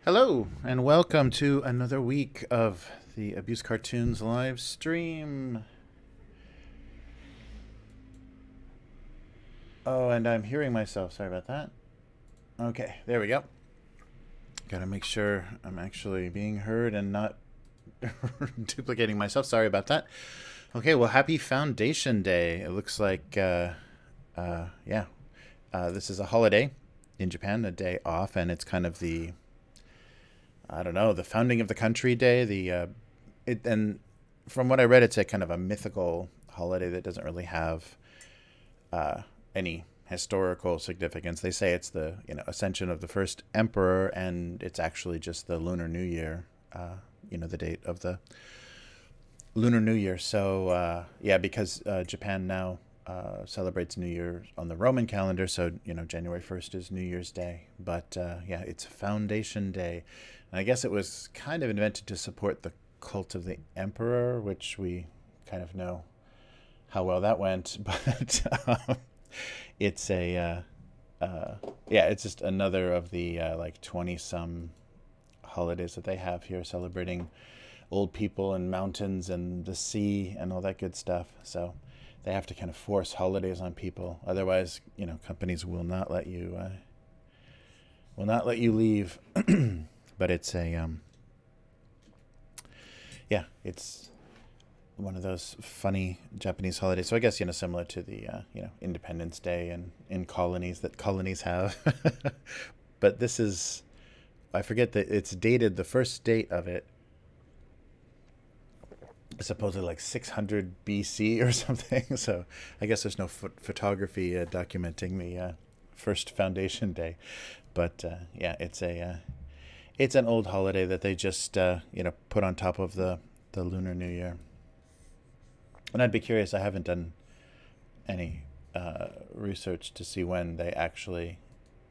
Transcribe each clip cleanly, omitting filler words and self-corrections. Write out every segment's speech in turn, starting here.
Hello, and welcome to another week of the Abuse Cartoons live stream. Oh, and I'm hearing myself. Sorry about that. Okay, there we go. Gotta make sure I'm actually being heard and not duplicating myself. Sorry about that. Okay, well, happy Foundation Day. It looks like, this is a holiday in Japan, a day off, and it's kind of the I don't know, the founding of the country day. And from what I read, it's a kind of a mythical holiday that doesn't really have any historical significance. They say it's the ascension of the first emperor, and it's actually just the Lunar New Year. The date of the Lunar New Year. So because Japan now celebrates New Year on the Roman calendar, so January 1st is New Year's Day. But it's Foundation Day. And I guess it was kind of invented to support the cult of the emperor, which we kind of know how well that went. But it's it's just another of the 20 some holidays that they have here, celebrating old people and mountains and the sea and all that good stuff. So they have to kind of force holidays on people, otherwise companies will not let you leave. But it's it's one of those funny Japanese holidays. So I guess similar to the Independence Day and in colonies that colonies have. But this is, I forget that it's dated. The first date of it is supposedly like 600 BC or something. So I guess there's no photography documenting the first Foundation Day. But it's an old holiday that they just put on top of the Lunar New Year. And I'd be curious. I haven't done any research to see when they actually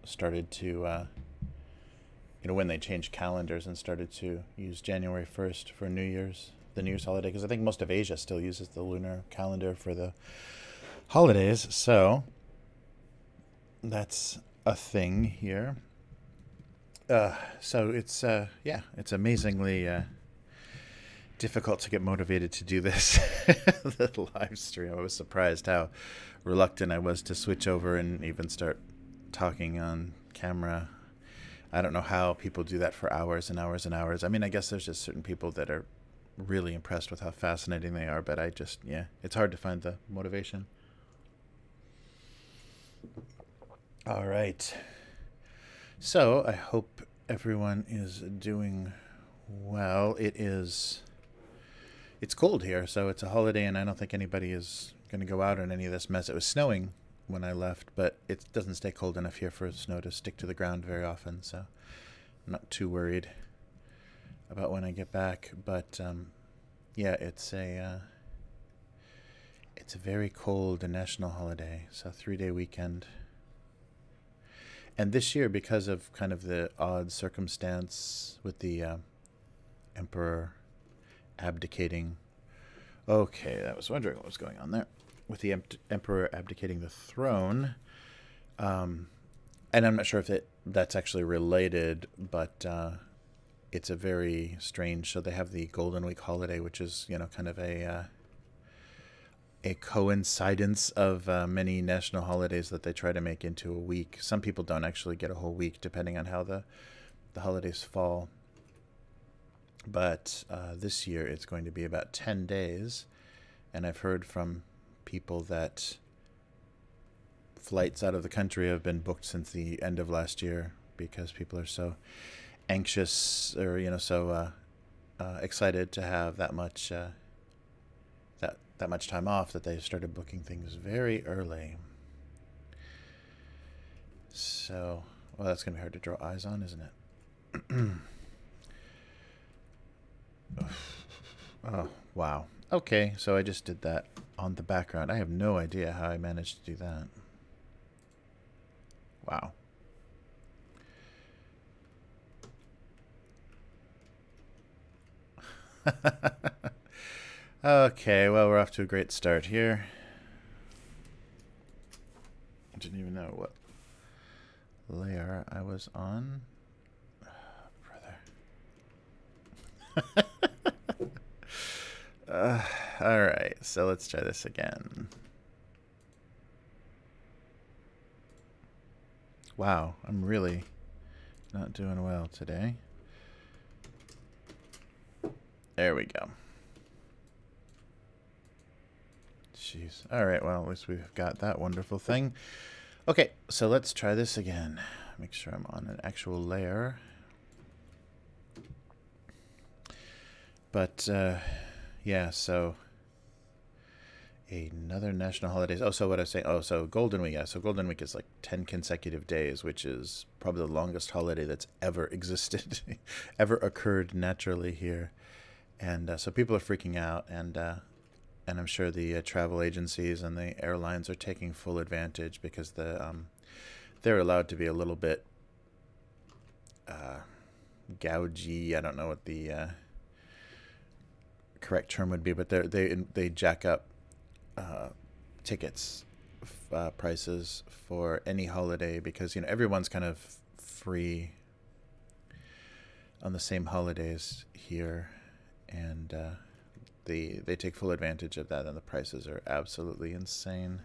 started to when they changed calendars and started to use January 1st for the New Year's holiday, because I think most of Asia still uses the lunar calendar for the holidays. So that's a thing here. So it's amazingly difficult to get motivated to do this the live stream. I was surprised how reluctant I was to switch over and even start talking on camera. I don't know how people do that for hours and hours and hours. I mean, I guess there's just certain people that are really impressed with how fascinating they are, but it's hard to find the motivation. All right. So I hope everyone is doing well. It's cold here, so it's a holiday, and I don't think anybody is going to go out on any of this mess. It was snowing when I left, but it doesn't stay cold enough here for snow to stick to the ground very often, so I'm not too worried about when I get back. But it's a very cold national holiday, so 3-day weekend. And this year, because of kind of the odd circumstance with the emperor abdicating. Okay, I was wondering what was going on there. With the emperor abdicating the throne. And I'm not sure if that's actually related, but it's a very strange. So they have the Golden Week holiday, which is, kind of a coincidence of many national holidays that they try to make into a week. Some people don't actually get a whole week, depending on how the holidays fall. But this year it's going to be about 10 days. And I've heard from people that flights out of the country have been booked since the end of last year, because people are so anxious, or so excited to have that much that much time off, that they started booking things very early. So, well, that's going to be hard to draw eyes on, isn't it? Oh, wow. Okay, so I just did that on the background. I have no idea how I managed to do that. Wow. Okay, well, we're off to a great start here. I didn't even know what layer I was on. Brother. All right, so let's try this again. Wow, I'm really not doing well today. There we go. Jeez. All right, well, at least we've got that wonderful thing. Okay, so let's try this again. Make sure I'm on an actual layer. But, yeah, so another national holidays. Oh, so what I was saying, oh, so Golden Week, yeah, so Golden Week is like 10 consecutive days, which is probably the longest holiday that's ever existed, ever occurred naturally here. And so people are freaking out, and I'm sure the travel agencies and the airlines are taking full advantage because they're allowed to be a little bit gougy. I don't know what the correct term would be, but they jack up tickets prices for any holiday because everyone's kind of free on the same holidays here, and they take full advantage of that, and the prices are absolutely insane.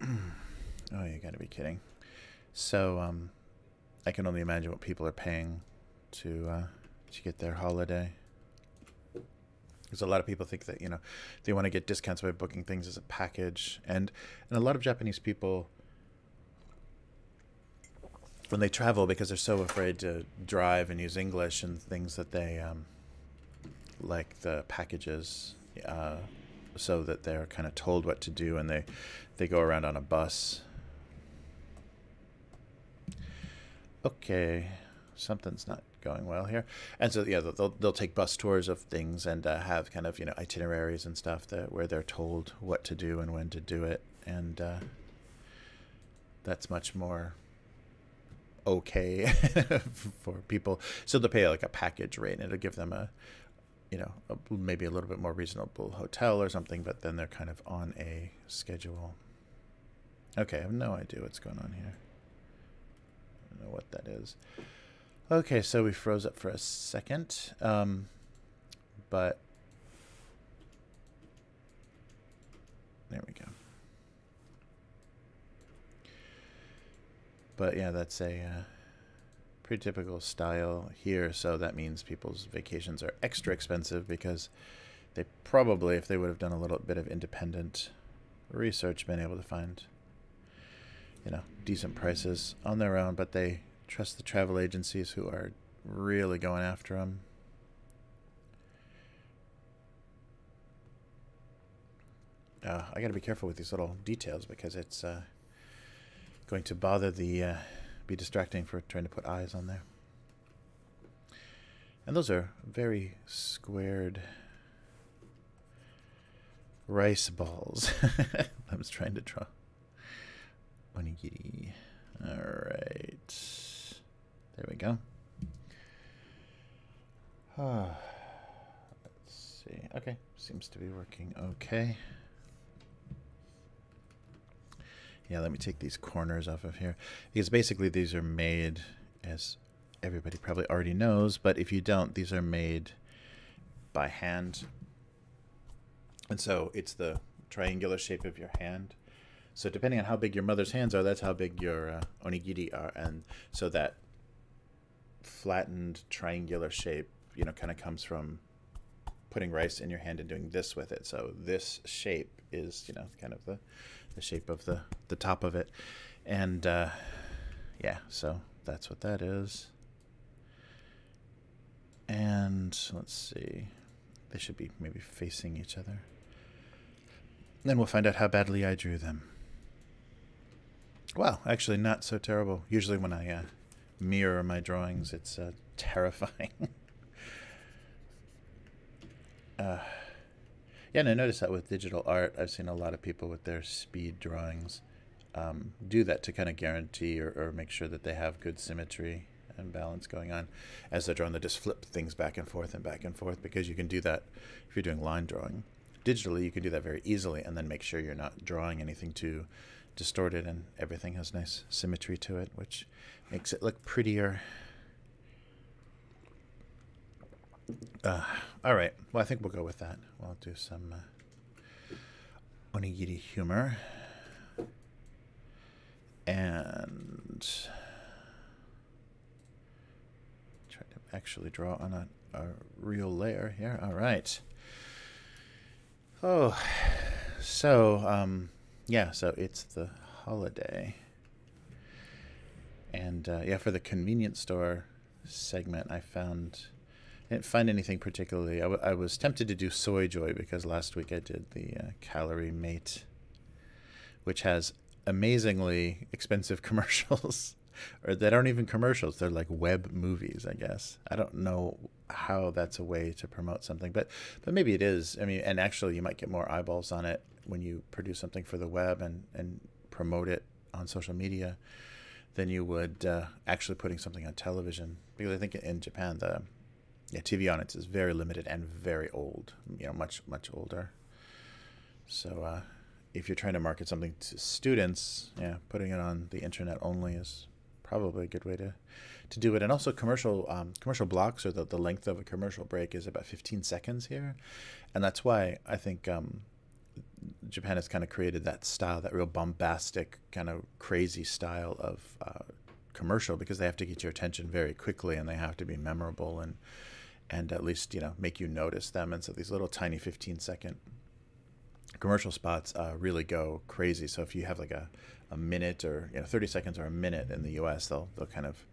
Oh, you gotta be kidding. So I can only imagine what people are paying to get their holiday. Because a lot of people think that they want to get discounts by booking things as a package, and a lot of Japanese people, when they travel, because they're so afraid to drive and use English and things, that they like the packages, so that they're kind of told what to do, and they go around on a bus. Okay, something's not going well here. And so yeah, they'll take bus tours of things and have kind of itineraries and stuff where they're told what to do and when to do it, and that's much more okay for people. So they'll pay like a package rate, and it'll give them maybe a little bit more reasonable hotel or something, but then they're kind of on a schedule. Okay, I have no idea what's going on here. I don't know what that is. Okay, so we froze up for a second, but there we go. But yeah, that's a pretty typical style here, so that means people's vacations are extra expensive because they probably, if they would have done a little bit of independent research, been able to find decent prices on their own, but they trust the travel agencies who are really going after them. I got to be careful with these little details because it's going to be distracting for trying to put eyes on there. And those are very squared rice balls. I was trying to draw onigiri. All right. There we go. Let's see. Okay. Seems to be working okay. Yeah, let me take these corners off of here. Because basically these are made, as everybody probably already knows, but if you don't, these are made by hand. And so it's the triangular shape of your hand. So depending on how big your mother's hands are, that's how big your onigiri are. And so that flattened triangular shape, kind of comes from putting rice in your hand and doing this with it. So this shape is, kind of the shape of the top of it. And yeah, so that's what that is. And let's see, they should be maybe facing each other. Then we'll find out how badly I drew them. Well, actually not so terrible. Usually when I mirror my drawings, it's terrifying. Yeah, and I noticed that with digital art, I've seen a lot of people with their speed drawings do that to kind of guarantee or make sure that they have good symmetry and balance going on as they're drawing. They just flip things back and forth, because you can do that if you're doing line drawing. Digitally, you can do that very easily and then make sure you're not drawing anything too distorted and everything has nice symmetry to it, which makes it look prettier. All right. Well, I think we'll go with that. We'll do some onigiri humor. And try to actually draw on a real layer here. All right. Oh, so, yeah, so it's the holiday. And, yeah, for the convenience store segment, I didn't find anything particularly. I was tempted to do Soy Joy because last week I did the Calorie Mate, which has amazingly expensive commercials, or they aren't even commercials. They're like web movies, I guess. I don't know how that's a way to promote something, but maybe it is. I mean, and actually you might get more eyeballs on it when you produce something for the web and promote it on social media than you would actually putting something on television. Because I think in Japan, the TV audience is very limited and very old, much, much older. So if you're trying to market something to students, putting it on the internet only is probably a good way to do it. And also commercial blocks, or the length of a commercial break is about 15 seconds here. And that's why I think Japan has kind of created that style, that real bombastic, kind of crazy style of commercial, because they have to get your attention very quickly and they have to be memorable and at least, make you notice them. And so these little tiny 15-second commercial spots really go crazy. So if you have like a minute or 30 seconds or a minute in the US, they'll kind of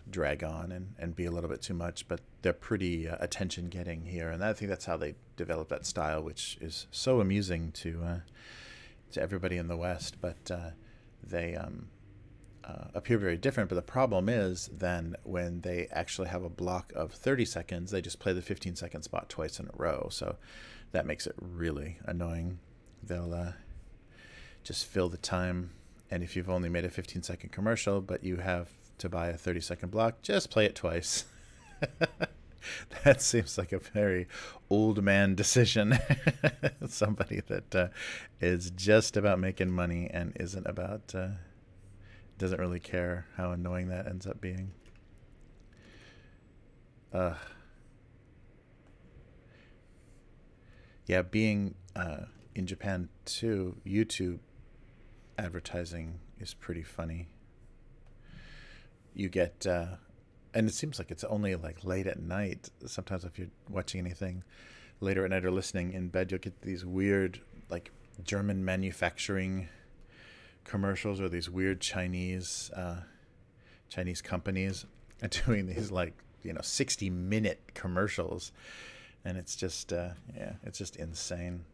drag on and be a little bit too much, but they're pretty attention getting here. And I think that's how they develop that style, which is so amusing to everybody in the West. But they appear very different. But the problem is then when they actually have a block of 30 seconds, they just play the 15-second spot twice in a row. So that makes it really annoying. They'll just fill the time. And if you've only made a 15-second commercial, but you have to buy a 30-second block, just play it twice. That seems like a very old man decision. Somebody that is just about making money and isn't about, doesn't really care how annoying that ends up being. Yeah, being in Japan too, YouTube advertising is pretty funny. You get, and it seems like it's only like late at night. Sometimes if you're watching anything later at night or listening in bed, you'll get these weird like German manufacturing commercials, or these weird Chinese companies doing these 60-minute commercials. And it's just, it's just insane.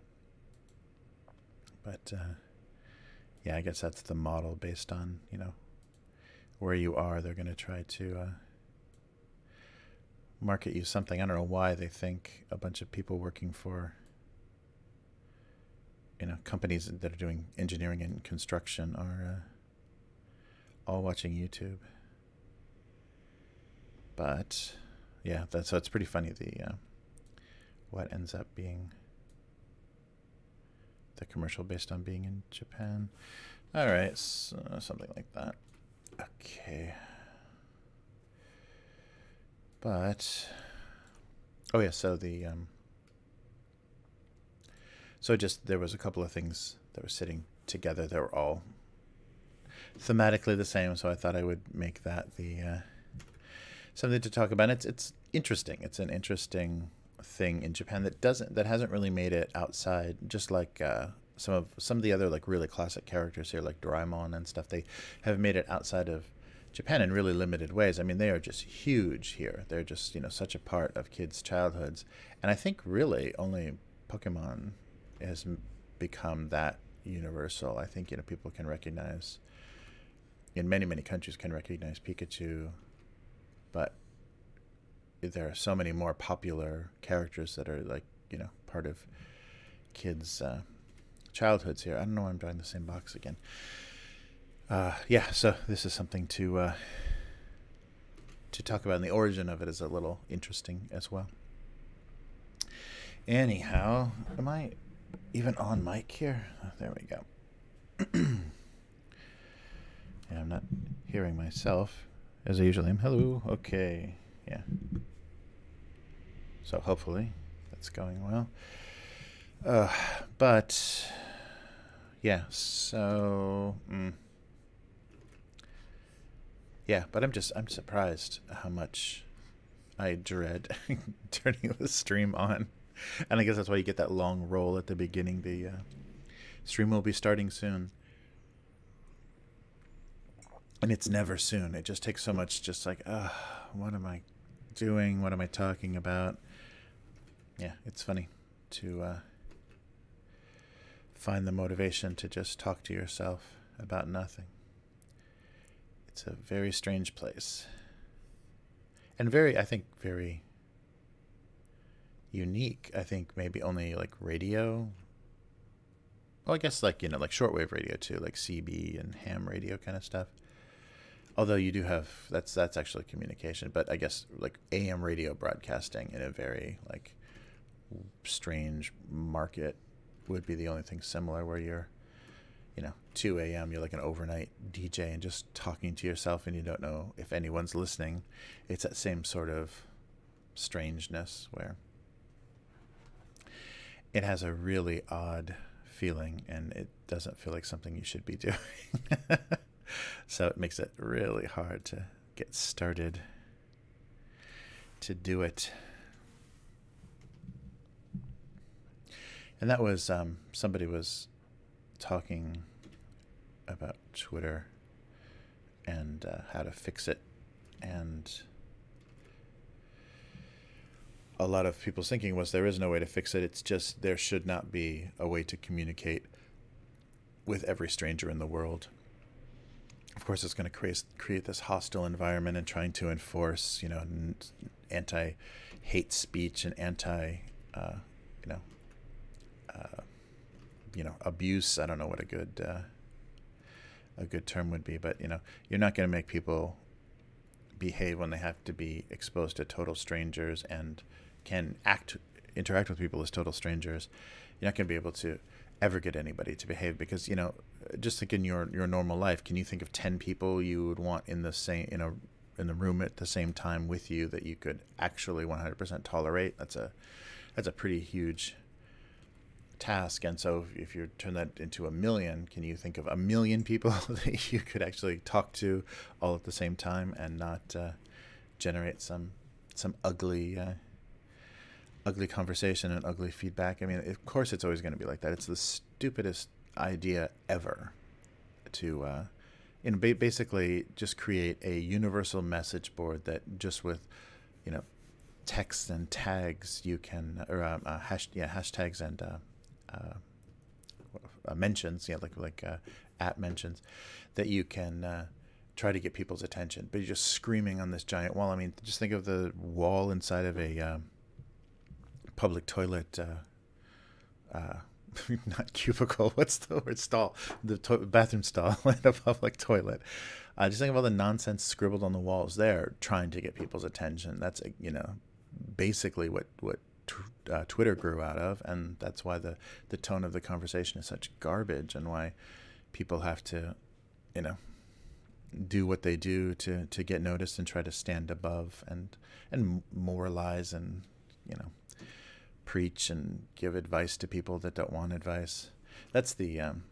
But, I guess that's the model based on, where you are. They're going to try to market you something. I don't know why they think a bunch of people working for, companies that are doing engineering and construction are all watching YouTube. But, so it's pretty funny, what ends up being the commercial based on being in Japan. All right, so something like that. Okay. But, so the, there was a couple of things that were sitting together that were all thematically the same, so I thought I would make that something to talk about. It's interesting. It's an interesting thing in Japan that hasn't really made it outside, just like some of the other really classic characters here, like Doraemon and stuff. They have made it outside of Japan in really limited ways. I mean, they are just huge here. They're just such a part of kids' childhoods, and I think really only Pokemon has become that universal. I think people can recognize, in many countries, can recognize Pikachu, but there are so many more popular characters that are part of kids' childhoods here. I don't know why I'm drawing the same box again. So this is something to talk about, and the origin of it is a little interesting as well. Anyhow, am I even on mic here? Oh, there we go. Yeah, I'm not hearing myself as I usually am. Hello. Okay. Yeah. So hopefully that's going well. But yeah, so yeah, but I'm surprised how much I dread turning the stream on. And I guess that's why you get that long roll at the beginning. The stream will be starting soon. And it's never soon. It just takes so much, just like, what am I doing? What am I talking about? Yeah, it's funny to find the motivation to just talk to yourself about nothing. It's a very strange place. And very, I think, very unique. I think maybe only like radio. Well, I guess like, like shortwave radio too, like CB and ham radio kind of stuff. Although you do have, that's actually communication, but I guess like AM radio broadcasting in a very like strange market would be the only thing similar, where you're, 2 a.m., you're like an overnight DJ and just talking to yourself and you don't know if anyone's listening. It's that same sort of strangeness where it has a really odd feeling and it doesn't feel like something you should be doing. So it makes it really hard to get started to do it. And that was, somebody was talking about Twitter and how to fix it. And a lot of people's thinking was there is no way to fix it. It's just there should not be a way to communicate with every stranger in the world. Of course, it's going to create this hostile environment and trying to enforce, anti-hate speech and abuse. I don't know what a good term would be, but you're not going to make people behave when they have to be exposed to total strangers and can interact with people as total strangers. You're not going to be able to ever get anybody to behave because, just like in your normal life, can you think of 10 people you would want in the same, in the room at the same time with you that you could actually 100% tolerate? That's a pretty huge task. And so if you turn that into 1 million, can you think of 1 million people that you could actually talk to all at the same time and not generate some ugly conversation and ugly feedback? I mean, of course it's always going to be like that. It's the stupidest idea ever to basically just create a universal message board that just with text and tags you can, or hashtags and mentions, like at mentions, that you can try to get people's attention. But you're just screaming on this giant wall. I mean, just think of the wall inside of a public toilet, not cubicle, what's the word, stall, the bathroom stall in a public toilet. Just think of all the nonsense scribbled on the walls there trying to get people's attention. That's basically what Twitter grew out of, and that's why the tone of the conversation is such garbage, and why people have to do what they do to get noticed and try to stand above and moralize and preach and give advice to people that don't want advice. That's an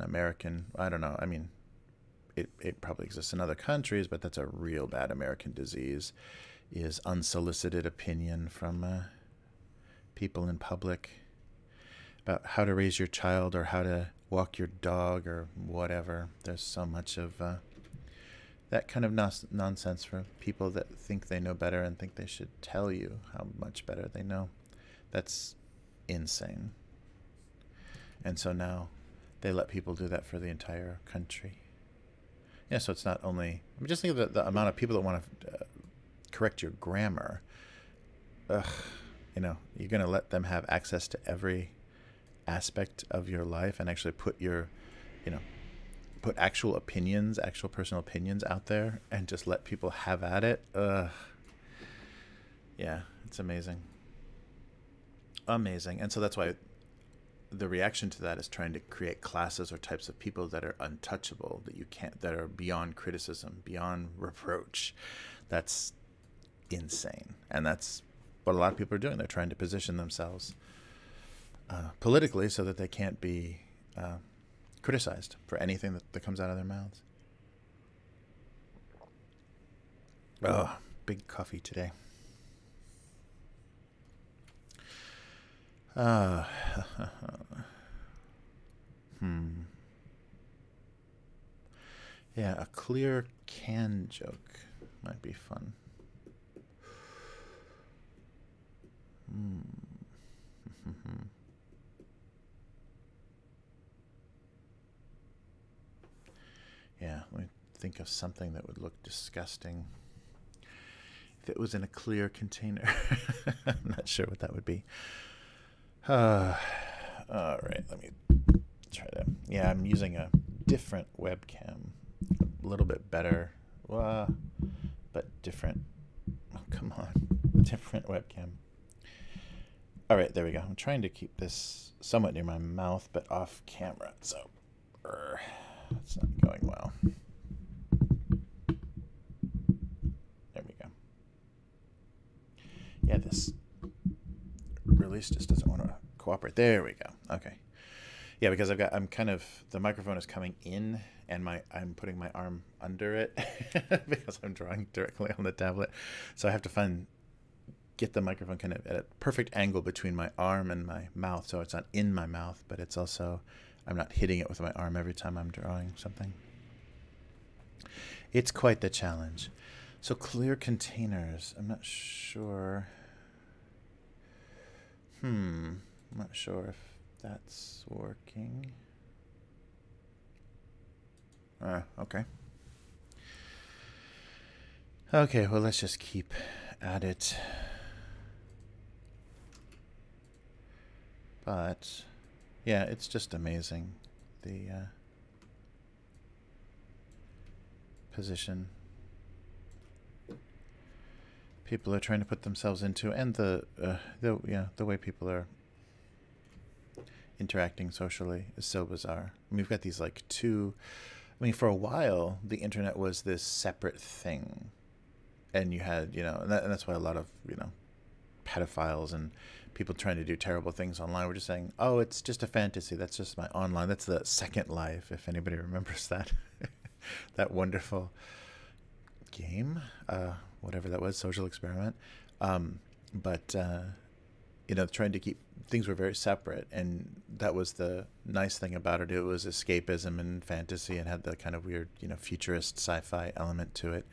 American, I don't know, I mean, it probably exists in other countries, but that's a real bad American disease, is unsolicited opinion from people in public about how to raise your child or how to walk your dog or whatever. There's so much of that kind of nonsense for people that think they know better and think they should tell you how much better they know. That's insane. And so now they let people do that for the entire country. Yeah, so it's not only, I mean, just think of the amount of people that want to correct your grammar. Ugh, you're going to let them have access to every aspect of your life and actually put your, put actual personal opinions out there and just let people have at it. Ugh. Yeah, it's amazing. Amazing. And so that's why the reaction to that is trying to create classes or types of people that are untouchable, that are beyond criticism, beyond reproach. That's insane. And that's what a lot of people are doing. They're trying to position themselves politically so that they can't be criticized for anything that comes out of their mouths. Oh, big coffee today. Yeah, a clear can joke might be fun. Yeah, let me think of something that would look disgusting if it was in a clear container. I'm not sure what that would be. All right, let me try to. Yeah, I'm using a different webcam, a little bit better, but different. Oh, come on, different webcam. All right, there we go. I'm trying to keep this somewhat near my mouth, but off camera, so it's not going well. There we go. Yeah, this release just doesn't want to cooperate. There we go. Okay. Yeah, because the microphone is coming in, and I'm putting my arm under it because I'm drawing directly on the tablet. So I have to get the microphone kind of at a perfect angle between my arm and my mouth, so it's not in my mouth, but it's also, I'm not hitting it with my arm every time I'm drawing something. It's quite the challenge. So clear containers, I'm not sure. I'm not sure if that's working. Okay. Okay, well, let's just keep at it. But, yeah, it's just amazing, the position people are trying to put themselves into, and the way people are interacting socially is so bizarre. I mean, we've got these like two. I mean, for a while, the internet was this separate thing, and you had, and that's why a lot of pedophiles and people trying to do terrible things online were just saying, "Oh, it's just a fantasy. That's just my online. That's the Second Life." If anybody remembers that, that wonderful game, whatever that was, social experiment. Trying to keep things were very separate, and that was the nice thing about it. It was escapism and fantasy, and had the kind of weird, futurist sci-fi element to it,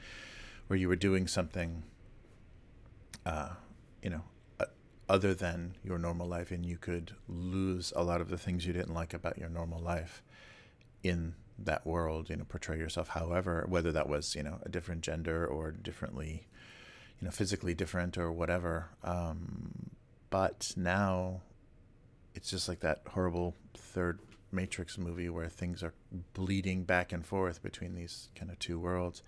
where you were doing something, other than your normal life, and you could lose a lot of the things you didn't like about your normal life in that world. Portray yourself, however, whether that was a different gender or differently, physically different or whatever. But now it's just like that horrible third Matrix movie where things are bleeding back and forth between these kind of two worlds.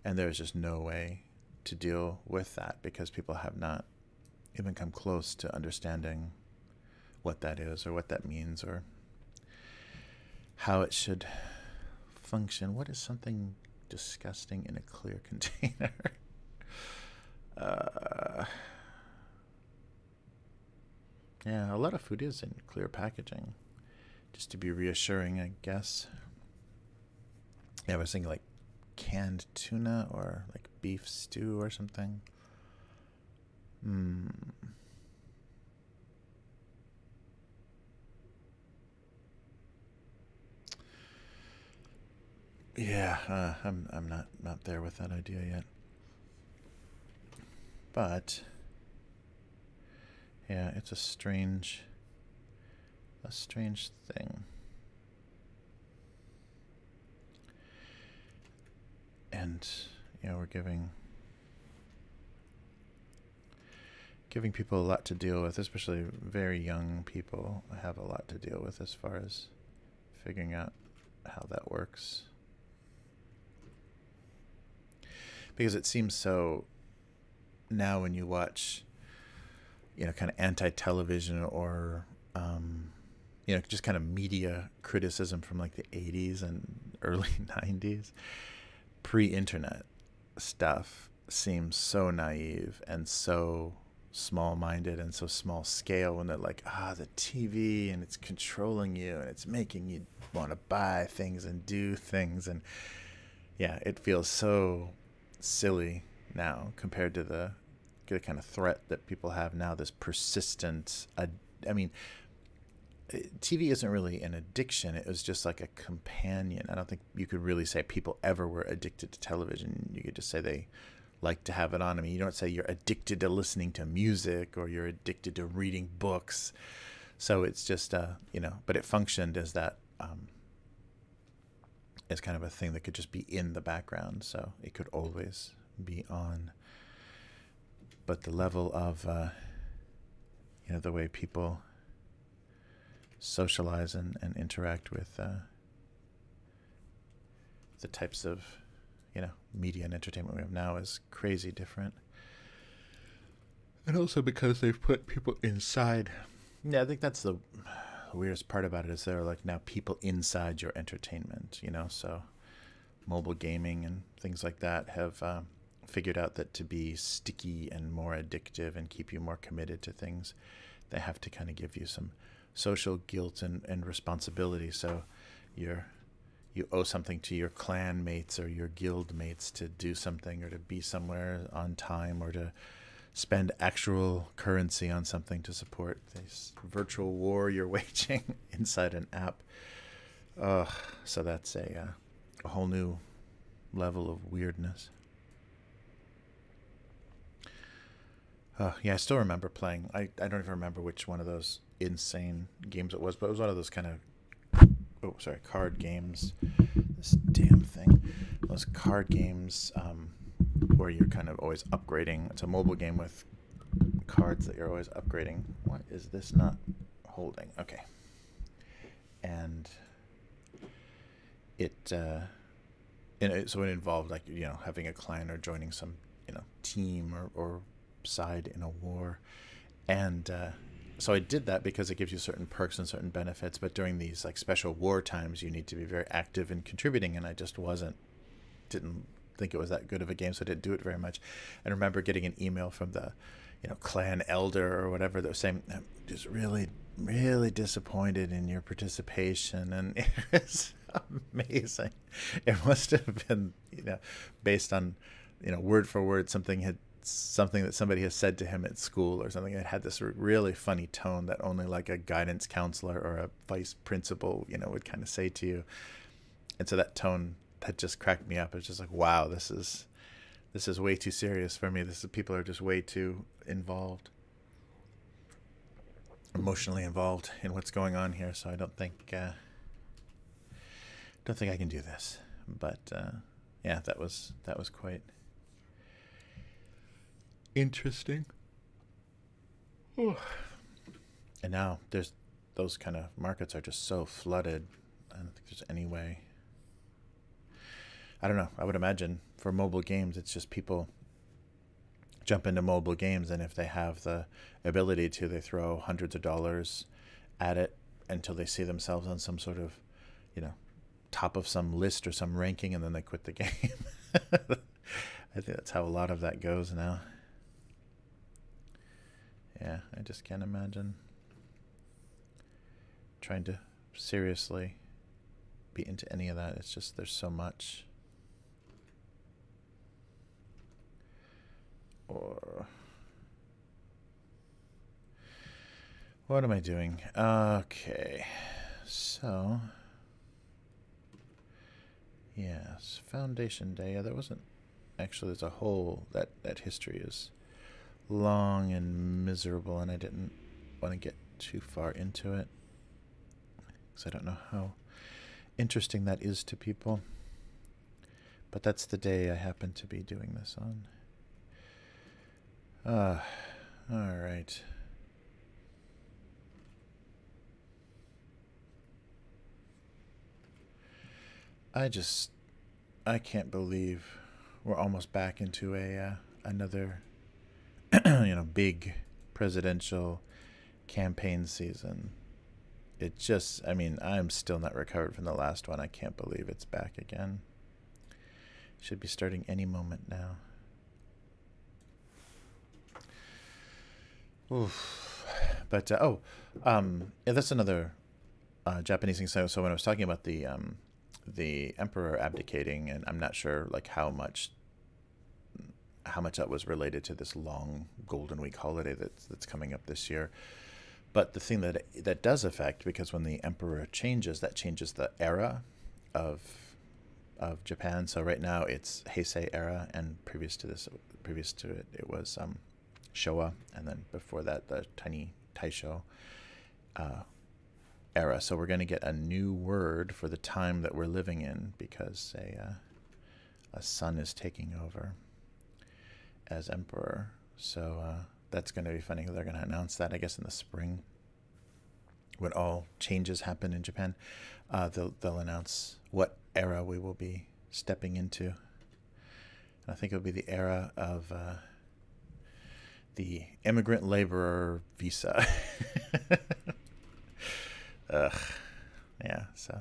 And there's just no way to deal with that because people have not even come close to understanding what that is or what that means or how it should function. What is something disgusting in a clear container? Yeah, a lot of food is in clear packaging, just to be reassuring, I guess. Yeah, I was thinking like canned tuna or like beef stew or something. Yeah, I'm not there with that idea yet. But yeah, it's a strange thing. And we're giving people a lot to deal with, especially very young people have a lot to deal with as far as figuring out how that works. Because it seems so now when you watch, kind of anti-television or, just kind of media criticism from like the 80s and early 90s, pre-internet stuff seems so naive and so small-minded and so small scale when they're like, the TV, and it's controlling you and it's making you want to buy things and do things. And yeah, it feels so silly now compared to the kind of threat that people have now, this persistent, I mean, TV isn't really an addiction. It was just like a companion. I don't think you could really say people ever were addicted to television. You could just say they like to have it on. I mean, you don't say you're addicted to listening to music or you're addicted to reading books. So it's just, but it functioned as that, as kind of a thing that could just be in the background. So it could always be on. But the level of, the way people socialize and interact with the types of media and entertainment we have now is crazy different. And also because they've put people inside. Yeah, I think that's the weirdest part about it, is there are like now people inside your entertainment, so mobile gaming and things like that have figured out that to be sticky and more addictive and keep you more committed to things, they have to kind of give you some social guilt and responsibility. So you owe something to your clan mates or your guild mates to do something or to be somewhere on time or to spend actual currency on something to support this virtual war you're waging inside an app. So that's a whole new level of weirdness. Yeah, I still remember playing. I don't even remember which one of those insane games it was, but it was one of those kind of, card games. This damn thing. Those card games where you're kind of always upgrading. It's a mobile game with cards that you're always upgrading. What is this not holding? Okay. And so it involved like, having a clan or joining some, team or side in a war. And so I did that because it gives you certain perks and certain benefits, but during these like special war times you need to be very active in contributing, and I just didn't think it was that good of a game, so I didn't do it very much. And I remember getting an email from the clan elder or whatever that was saying, I'm just really, really disappointed in your participation. And it was amazing. It must have been based on word for word something that somebody has said to him at school or something. It had this really funny tone that only like a guidance counselor or a vice principal, would kind of say to you. And so that tone had just cracked me up. It's just like, wow, this is way too serious for me. People are just way too involved, emotionally involved in what's going on here. So I don't think I can do this. But yeah, that was quite interesting. And now those kind of markets are just so flooded. I don't think there's any way. I don't know. I would imagine for mobile games, it's just people jump into mobile games, and if they have the ability to, they throw hundreds of dollars at it until they see themselves on some sort of, top of some list or some ranking, and then they quit the game. I think that's how a lot of that goes now. Yeah, I just can't imagine trying to seriously be into any of that. It's just, there's so much. Or what am I doing? Okay, so yes, Foundation Day. Yeah, there wasn't actually. There's a whole that history is long and miserable, and I didn't want to get too far into it because I don't know how interesting that is to people. But that's the day I happen to be doing this on. All right. I can't believe we're almost back into another, big presidential campaign season. It just, I'm still not recovered from the last one. I can't believe it's back again. Should be starting any moment now. Oof. But yeah, that's another Japanese thing. So when I was talking about the emperor abdicating, and I'm not sure like how much that was related to this long Golden Week holiday that's coming up this year. But the thing that does affect, because when the emperor changes, that changes the era of Japan. So right now it's Heisei era, and previous to it, it was Showa, and then before that the Taisho era. So we're going to get a new word for the time that we're living in, because a son is taking over as emperor. So that's going to be funny. They're going to announce that, I guess, in the spring, when all changes happen in Japan. They'll announce what era we will be stepping into. And I think it'll be the era of the immigrant laborer visa. Ugh. Yeah. So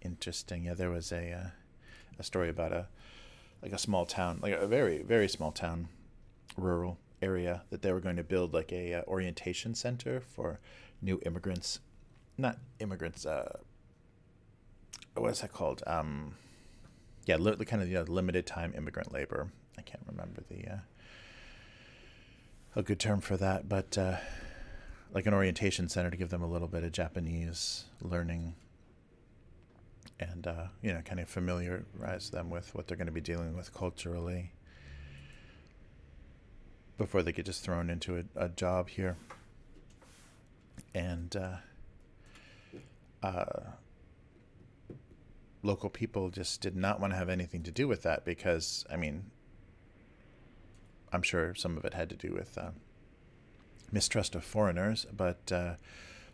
interesting. Yeah, there was a story about a small town, like a very, very small town, rural area, that they were going to build like a orientation center for new immigrants. Not immigrants. What is that called? Yeah, kind of limited time immigrant labor. I can't remember a good term for that, but like an orientation center to give them a little bit of Japanese learning, and kind of familiarize them with what they're going to be dealing with culturally before they get just thrown into a job here. And local people just did not want to have anything to do with that, because, I mean, I'm sure some of it had to do with mistrust of foreigners, but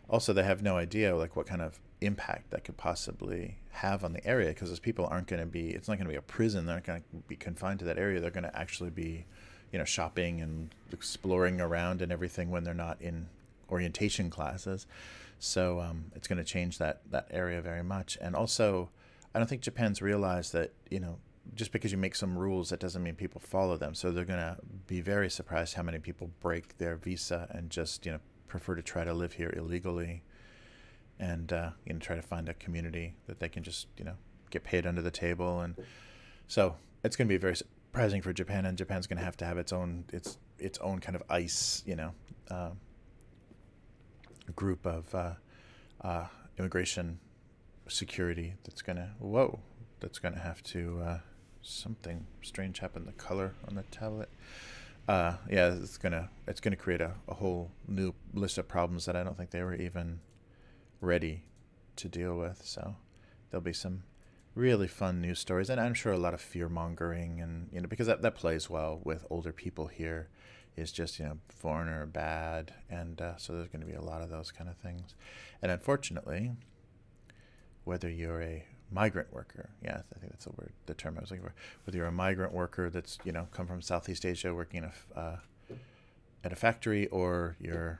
also they have no idea like what kind of impact that could possibly have on the area, because those people aren't going to be, it's not going to be a prison, they're not going to be confined to that area, they're going to actually be, shopping and exploring around and everything when they're not in orientation classes. So it's going to change that area very much. And also, I don't think Japan's realized that, just because you make some rules, that doesn't mean people follow them. So they're going to be very surprised how many people break their visa and just, prefer to try to live here illegally, and, try to find a community that they can just, get paid under the table. And so it's going to be very surprising for Japan, and Japan's going to have its own kind of ICE, group of immigration security that's going to have to, something strange happened, the color on the tablet. Yeah, it's gonna create a whole new list of problems that I don't think they were even ready to deal with. So there'll be some really fun news stories, and I'm sure a lot of fear mongering, and because that plays well with older people here, is just foreigner bad, and so there's going to be a lot of those kind of things. And unfortunately, whether you're a migrant worker, yeah, I think that's the term I was looking for. Whether you're a migrant worker that's come from Southeast Asia working at a factory, or you're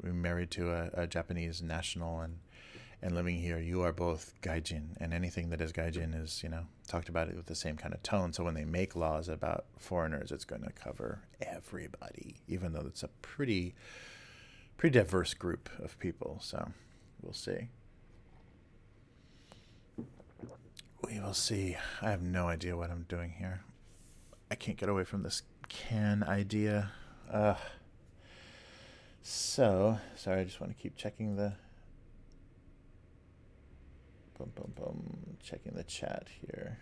married to a Japanese national and living here, you are both gaijin, and anything that is gaijin is talked about it with the same kind of tone. So when they make laws about foreigners, it's going to cover everybody, even though it's a pretty diverse group of people. So we'll see. We will see. I have no idea what I'm doing here. I can't get away from this can idea. So, sorry, I just want to keep checking the... Checking the chat here.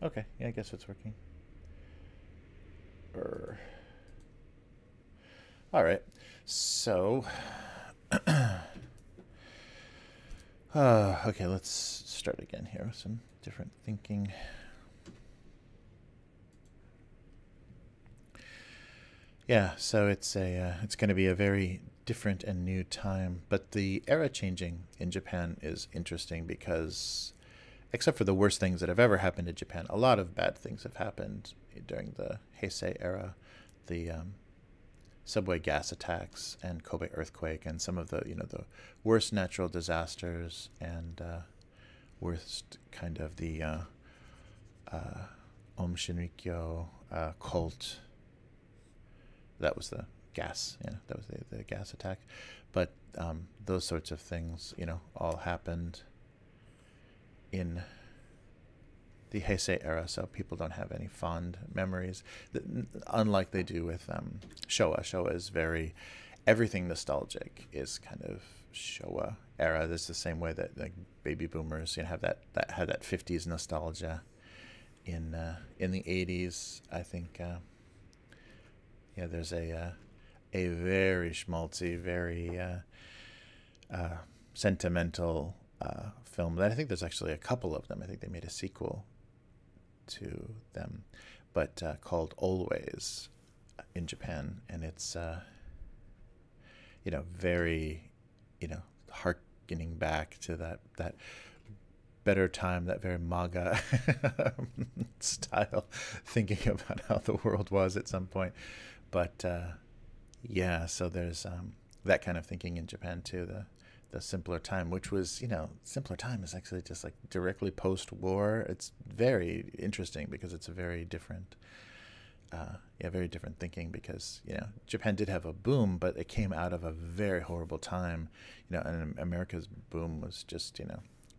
Okay, yeah, I guess it's working. All right, so... okay, let's start again here with some different thinking. Yeah, so it's going to be a very different and new time, but the era changing in Japan is interesting because, except for the worst things that have ever happened in Japan, a lot of bad things have happened during the Heisei era. The subway gas attacks and Kobe earthquake, and some of the the worst natural disasters, and worst kind of the Om Shinrikyo cult that was the gas, that was the gas attack. But those sorts of things, all happened in the Heisei era, so people don't have any fond memories, unlike they do with Showa. Showa is everything nostalgic is kind of Showa era. There's the same way that like baby boomers have that 50s nostalgia. In the 80s, I think there's a very schmaltzy, very sentimental film that I think there's actually a couple of them. I think they made a sequel to them, but called Always in Japan, and it's very harkening back to that better time, that very MAGA style, thinking about how the world was at some point. But so there's that kind of thinking in Japan too, the simpler time, which was, simpler time is actually just like directly post-war. It's very interesting because it's a very different very different thinking, because Japan did have a boom, but it came out of a very horrible time, and America's boom was just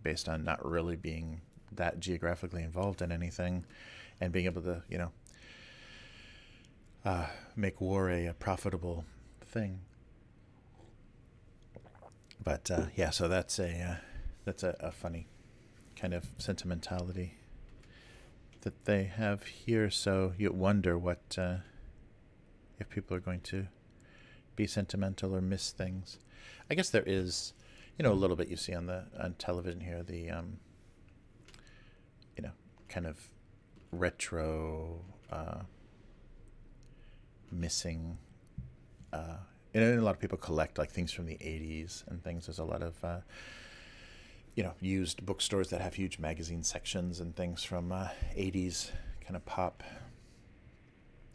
based on not really being that geographically involved in anything, and being able to make war a profitable thing. But so that's a funny kind of sentimentality that they have here. So you wonder what if people are going to be sentimental or miss things. I guess there is, a little bit you see on television here, the kind of retro missing. A lot of people collect like things from the 80s and things. There's a lot of used bookstores that have huge magazine sections and things from 80s kind of pop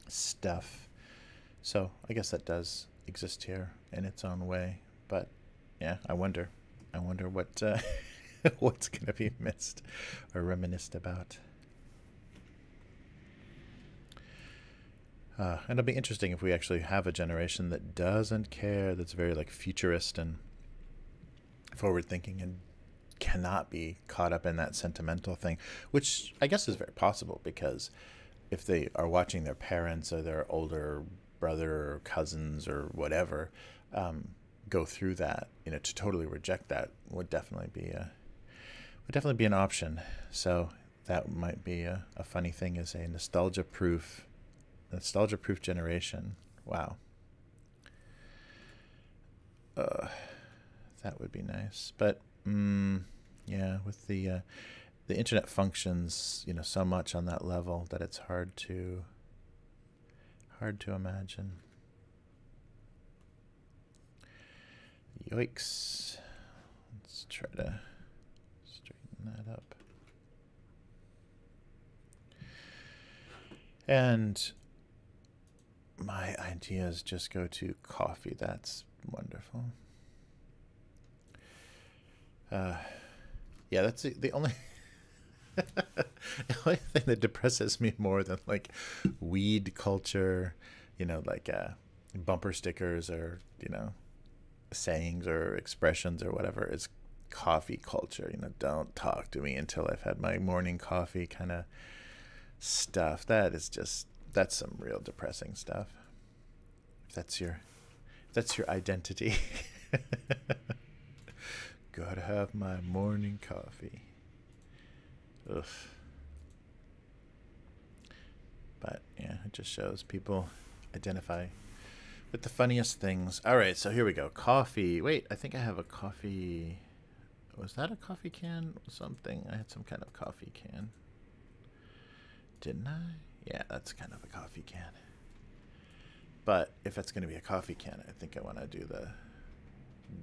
stuff. So I guess that does exist here in its own way. But yeah, I wonder what what's going to be missed or reminisced about. And it'll be interesting if we actually have a generation that doesn't care, that's very like futurist and forward thinking, and cannot be caught up in that sentimental thing, which I guess is very possible, because if they are watching their parents or their older brother or cousins or whatever go through that, to totally reject that would definitely be an option. So that might be a funny thing, is a nostalgia proof generation. Wow. That would be nice. But with the internet functions, so much on that level that it's hard to imagine. Yikes. Let's try to straighten that up. And my ideas just go to coffee. That's wonderful. That's the only the only thing that depresses me more than like weed culture, like bumper stickers or sayings or expressions or whatever, is coffee culture. Don't talk to me until I've had my morning coffee kind of stuff. That's some real depressing stuff. If that's your identity. Gotta have my morning coffee. Ugh. But yeah, it just shows people identify with the funniest things. All right, so here we go. Coffee. Wait, I think I have a coffee. Was that a coffee can? Something. I had some kind of coffee can. Didn't I? Yeah, that's kind of a coffee can. But if it's going to be a coffee can, I think I want to do the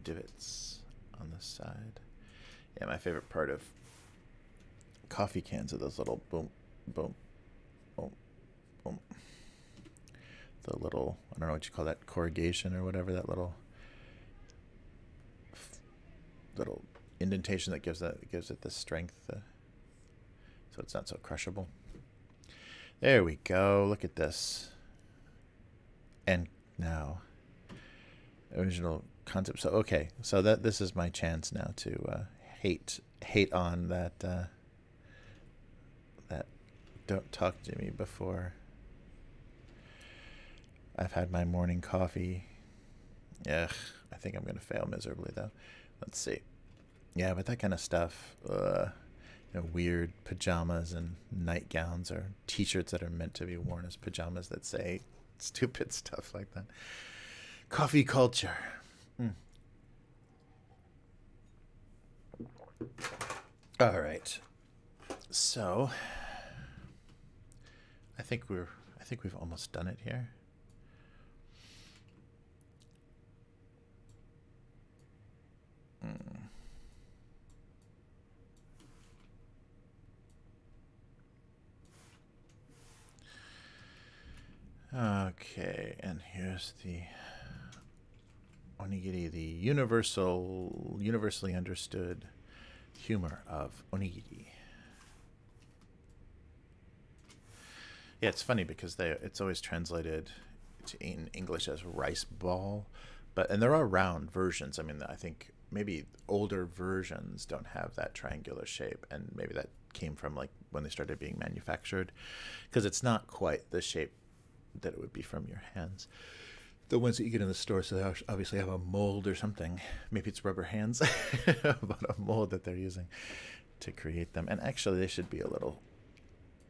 divots on the side. Yeah, my favorite part of coffee cans are those little boom, boom, boom, boom. The little, I don't know what you call that, corrugation or whatever, that little indentation that gives it the strength, so it's not so crushable. There we go. Look at this. And now, original concept. So okay, so this is my chance now to hate on that that don't talk to me before I've had my morning coffee. Ugh, I think I'm gonna fail miserably though. Let's see. Yeah, but that kind of stuff, weird pajamas and nightgowns or t-shirts that are meant to be worn as pajamas that say stupid stuff like that. Coffee culture. All right. So I think we've almost done it here. Okay, and here's the onigiri, the universally understood humor of onigiri. Yeah, it's funny because it's always translated in English as rice ball, and there are round versions. I mean, I think maybe older versions don't have that triangular shape, and maybe that came from like when they started being manufactured, because it's not quite the shape that it would be from your hands. The ones that you get in the store, so they obviously have a mold or something. Maybe it's rubber hands, but a mold that they're using to create them. And actually, they should be a little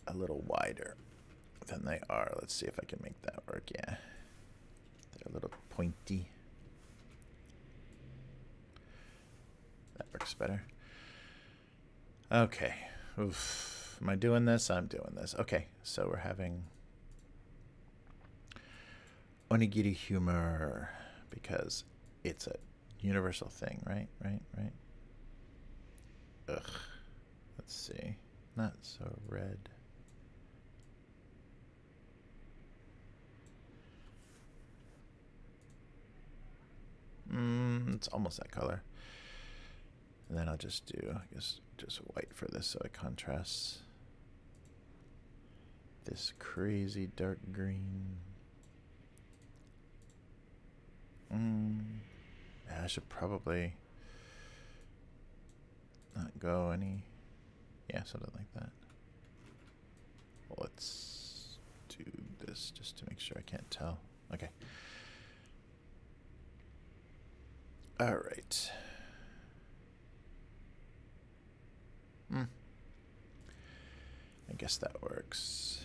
wider than they are. Let's see if I can make that work. Yeah, they're a little pointy. That works better. Okay. Oof. Am I doing this? I'm doing this. Okay, so we're having onigiri humor because it's a universal thing, right? Ugh. Let's see. Not so red. It's almost that color. And then I'll just do, I guess, just white for this so it contrasts this crazy dark green. Yeah, I should probably not go any. Yeah, something like that. Let's do this just to make sure I can't tell. Okay. All right. I guess that works.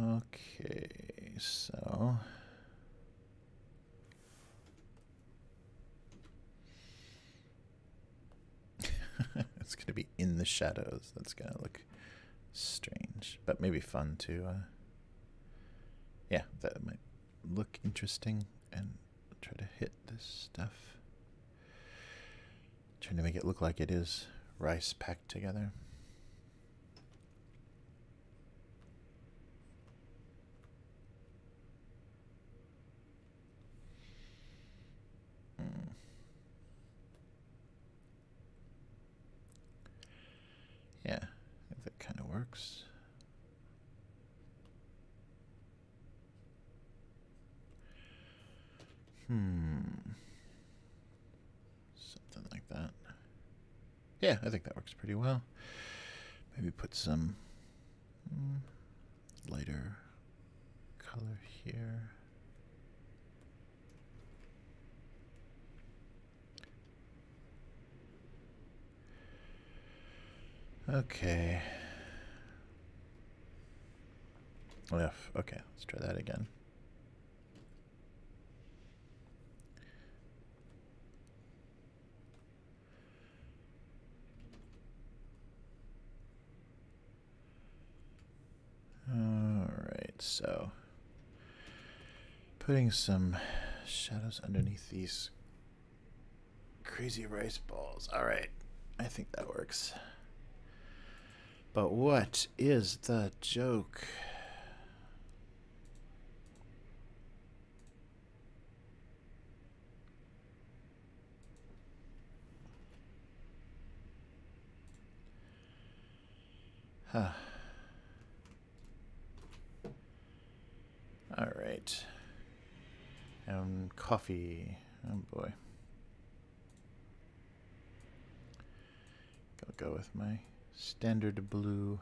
Okay, so it's gonna be in the shadows. That's gonna look strange, but maybe fun to yeah, that might look interesting. And try to hit this stuff, trying to make it look like it is rice packed together. Yeah, I think that kind of works. Something like that. Yeah, I think that works pretty well. Maybe put some lighter color here. Okay. Okay, let's try that again. Alright, so putting some shadows underneath these crazy rice balls. Alright, I think that works. But what is the joke? All right. And coffee. Oh boy. I'll go with my standard blue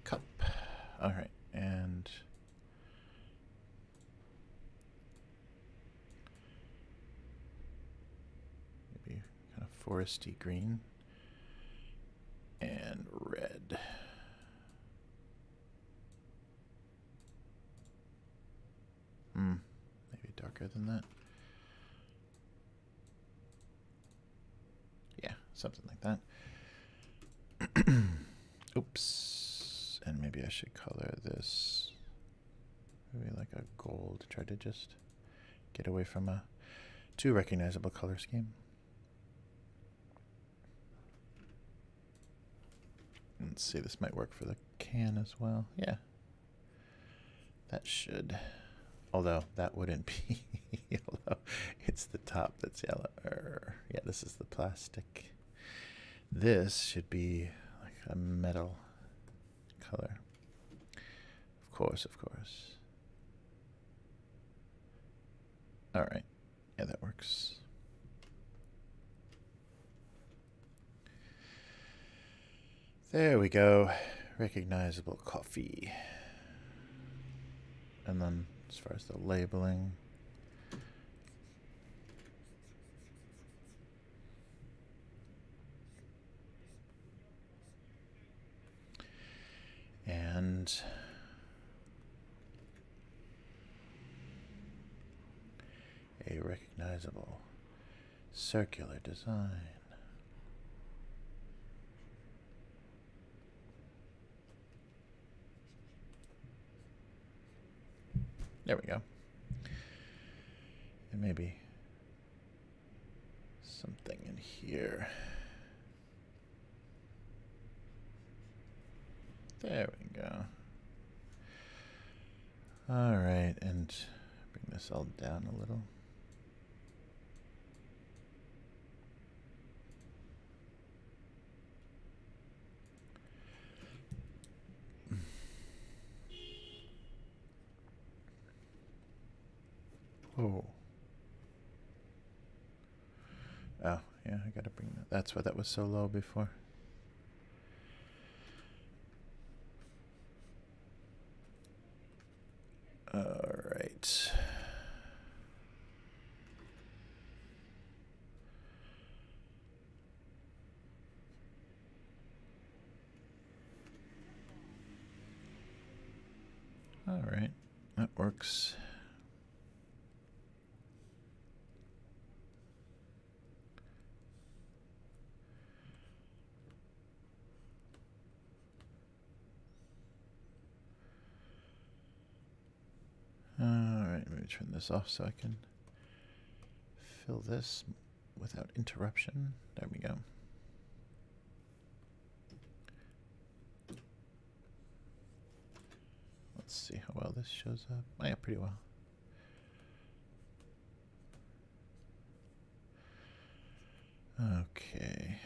cup. All right, and maybe kind of foresty green and red. Maybe darker than that. Yeah, something like that. Oops. And maybe I should color this maybe like a gold. Try to just get away from a too recognizable color scheme. Let's see, this might work for the can as well. Yeah. That should. Although that wouldn't be yellow. It's the top that's yellow. Yeah, this is the plastic. This should be like a metal color. Of course, of course. All right. Yeah, that works. There we go. Recognizable coffee. And then as far as the labeling, and a recognizable circular design. There we go. And maybe something in here. There we go. All right, and bring this all down a little. Oh. Oh, yeah, I gotta bring that. That's why that was so low before. All right. All right, that works. All right, let me turn this off so I can fill this without interruption. There we go. Let's see how well this shows up. Oh, yeah, pretty well. Okay.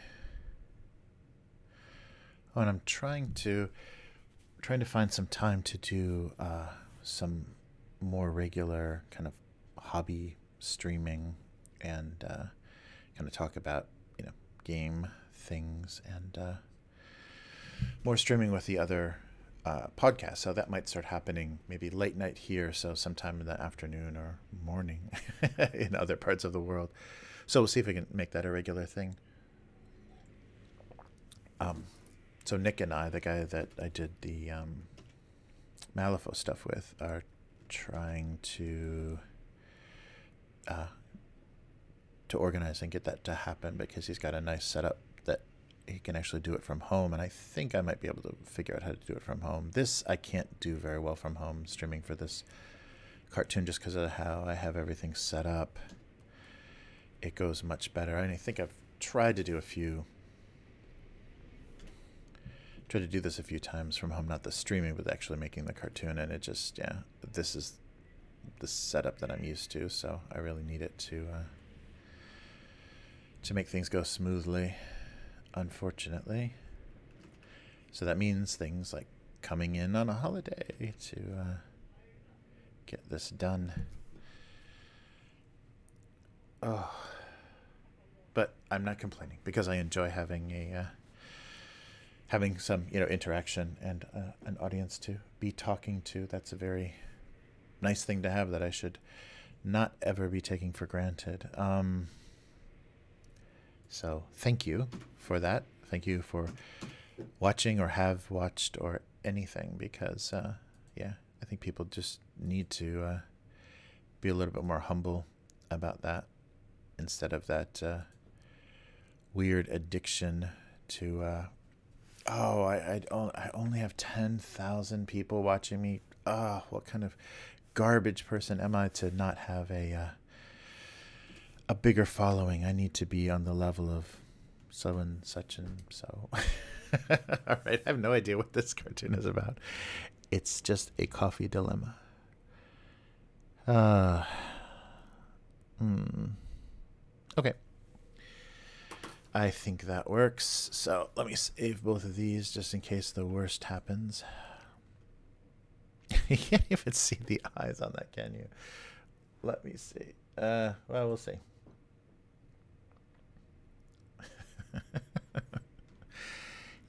Oh, and I'm trying to find some time to do some more regular kind of hobby streaming and kind of talk about, you know, game things and more streaming with the other podcasts. So that might start happening maybe late night here, so sometime in the afternoon or morning in other parts of the world. So we'll see if we can make that a regular thing. So Nick and I, the guy that I did the Malifaux stuff with, are trying to organize and get that to happen because he's got a nice setup that he can actually do it from home, and I think I might be able to figure out how to do it from home. This I can't do very well from home, streaming for this cartoon, just because of how I have everything set up. It goes much better, and I think I've tried to do this a few times from home, not the streaming, but actually making the cartoon, and it just, yeah, this is the setup that I'm used to, so I really need it to make things go smoothly. unfortunately. So that means things like coming in on a holiday to get this done. Oh, but I'm not complaining because I enjoy having having some interaction and an audience to be talking to. That's a very nice thing to have that I should not ever be taking for granted. So thank you for that. Thank you for watching or have watched or anything, because yeah, I think people just need to be a little bit more humble about that instead of that weird addiction to oh, I only have 10,000 people watching me. Oh, what kind of garbage person am I to not have a bigger following? I need to be on the level of so and such and so. All right, I have no idea what this cartoon is about. It's just a coffee dilemma. Okay. I think that works. So let me save both of these just in case the worst happens. You can't even see the eyes on that, can you? Let me see. Well, we'll see.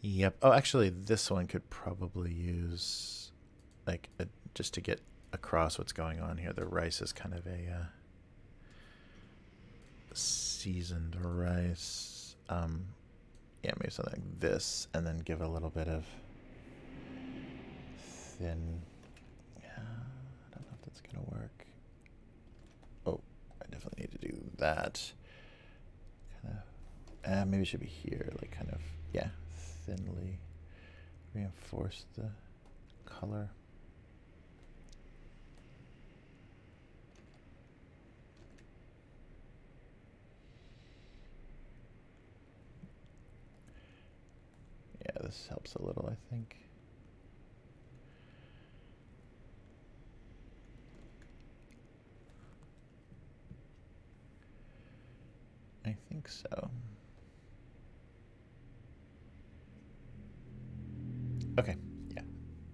Yep. Oh, actually, this one could probably use like just to get across what's going on here. The rice is kind of a seasoned rice. Yeah, maybe something like this, and then give a little bit of thin. Yeah, I don't know if that's gonna work. Oh, I definitely need to do that. Kind of. Maybe it should be here, like kind of. Yeah, thinly reinforce the color. Yeah, this helps a little, I think. I think so. Okay, yeah,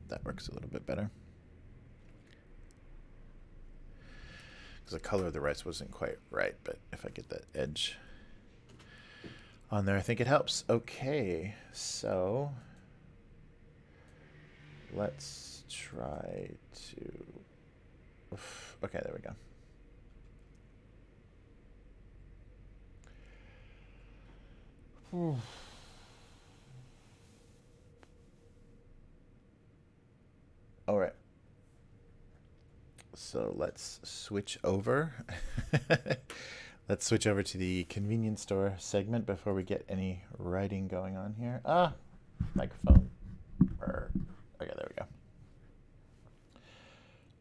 that works a little bit better. Because the color of the rice wasn't quite right, but if I get that edge on there, I think it helps. Okay, so let's try to... Oof, okay, there we go. Oof. All right. So let's switch over. Let's switch over to the convenience store segment before we get any writing going on here. Ah, microphone. Okay, there we go.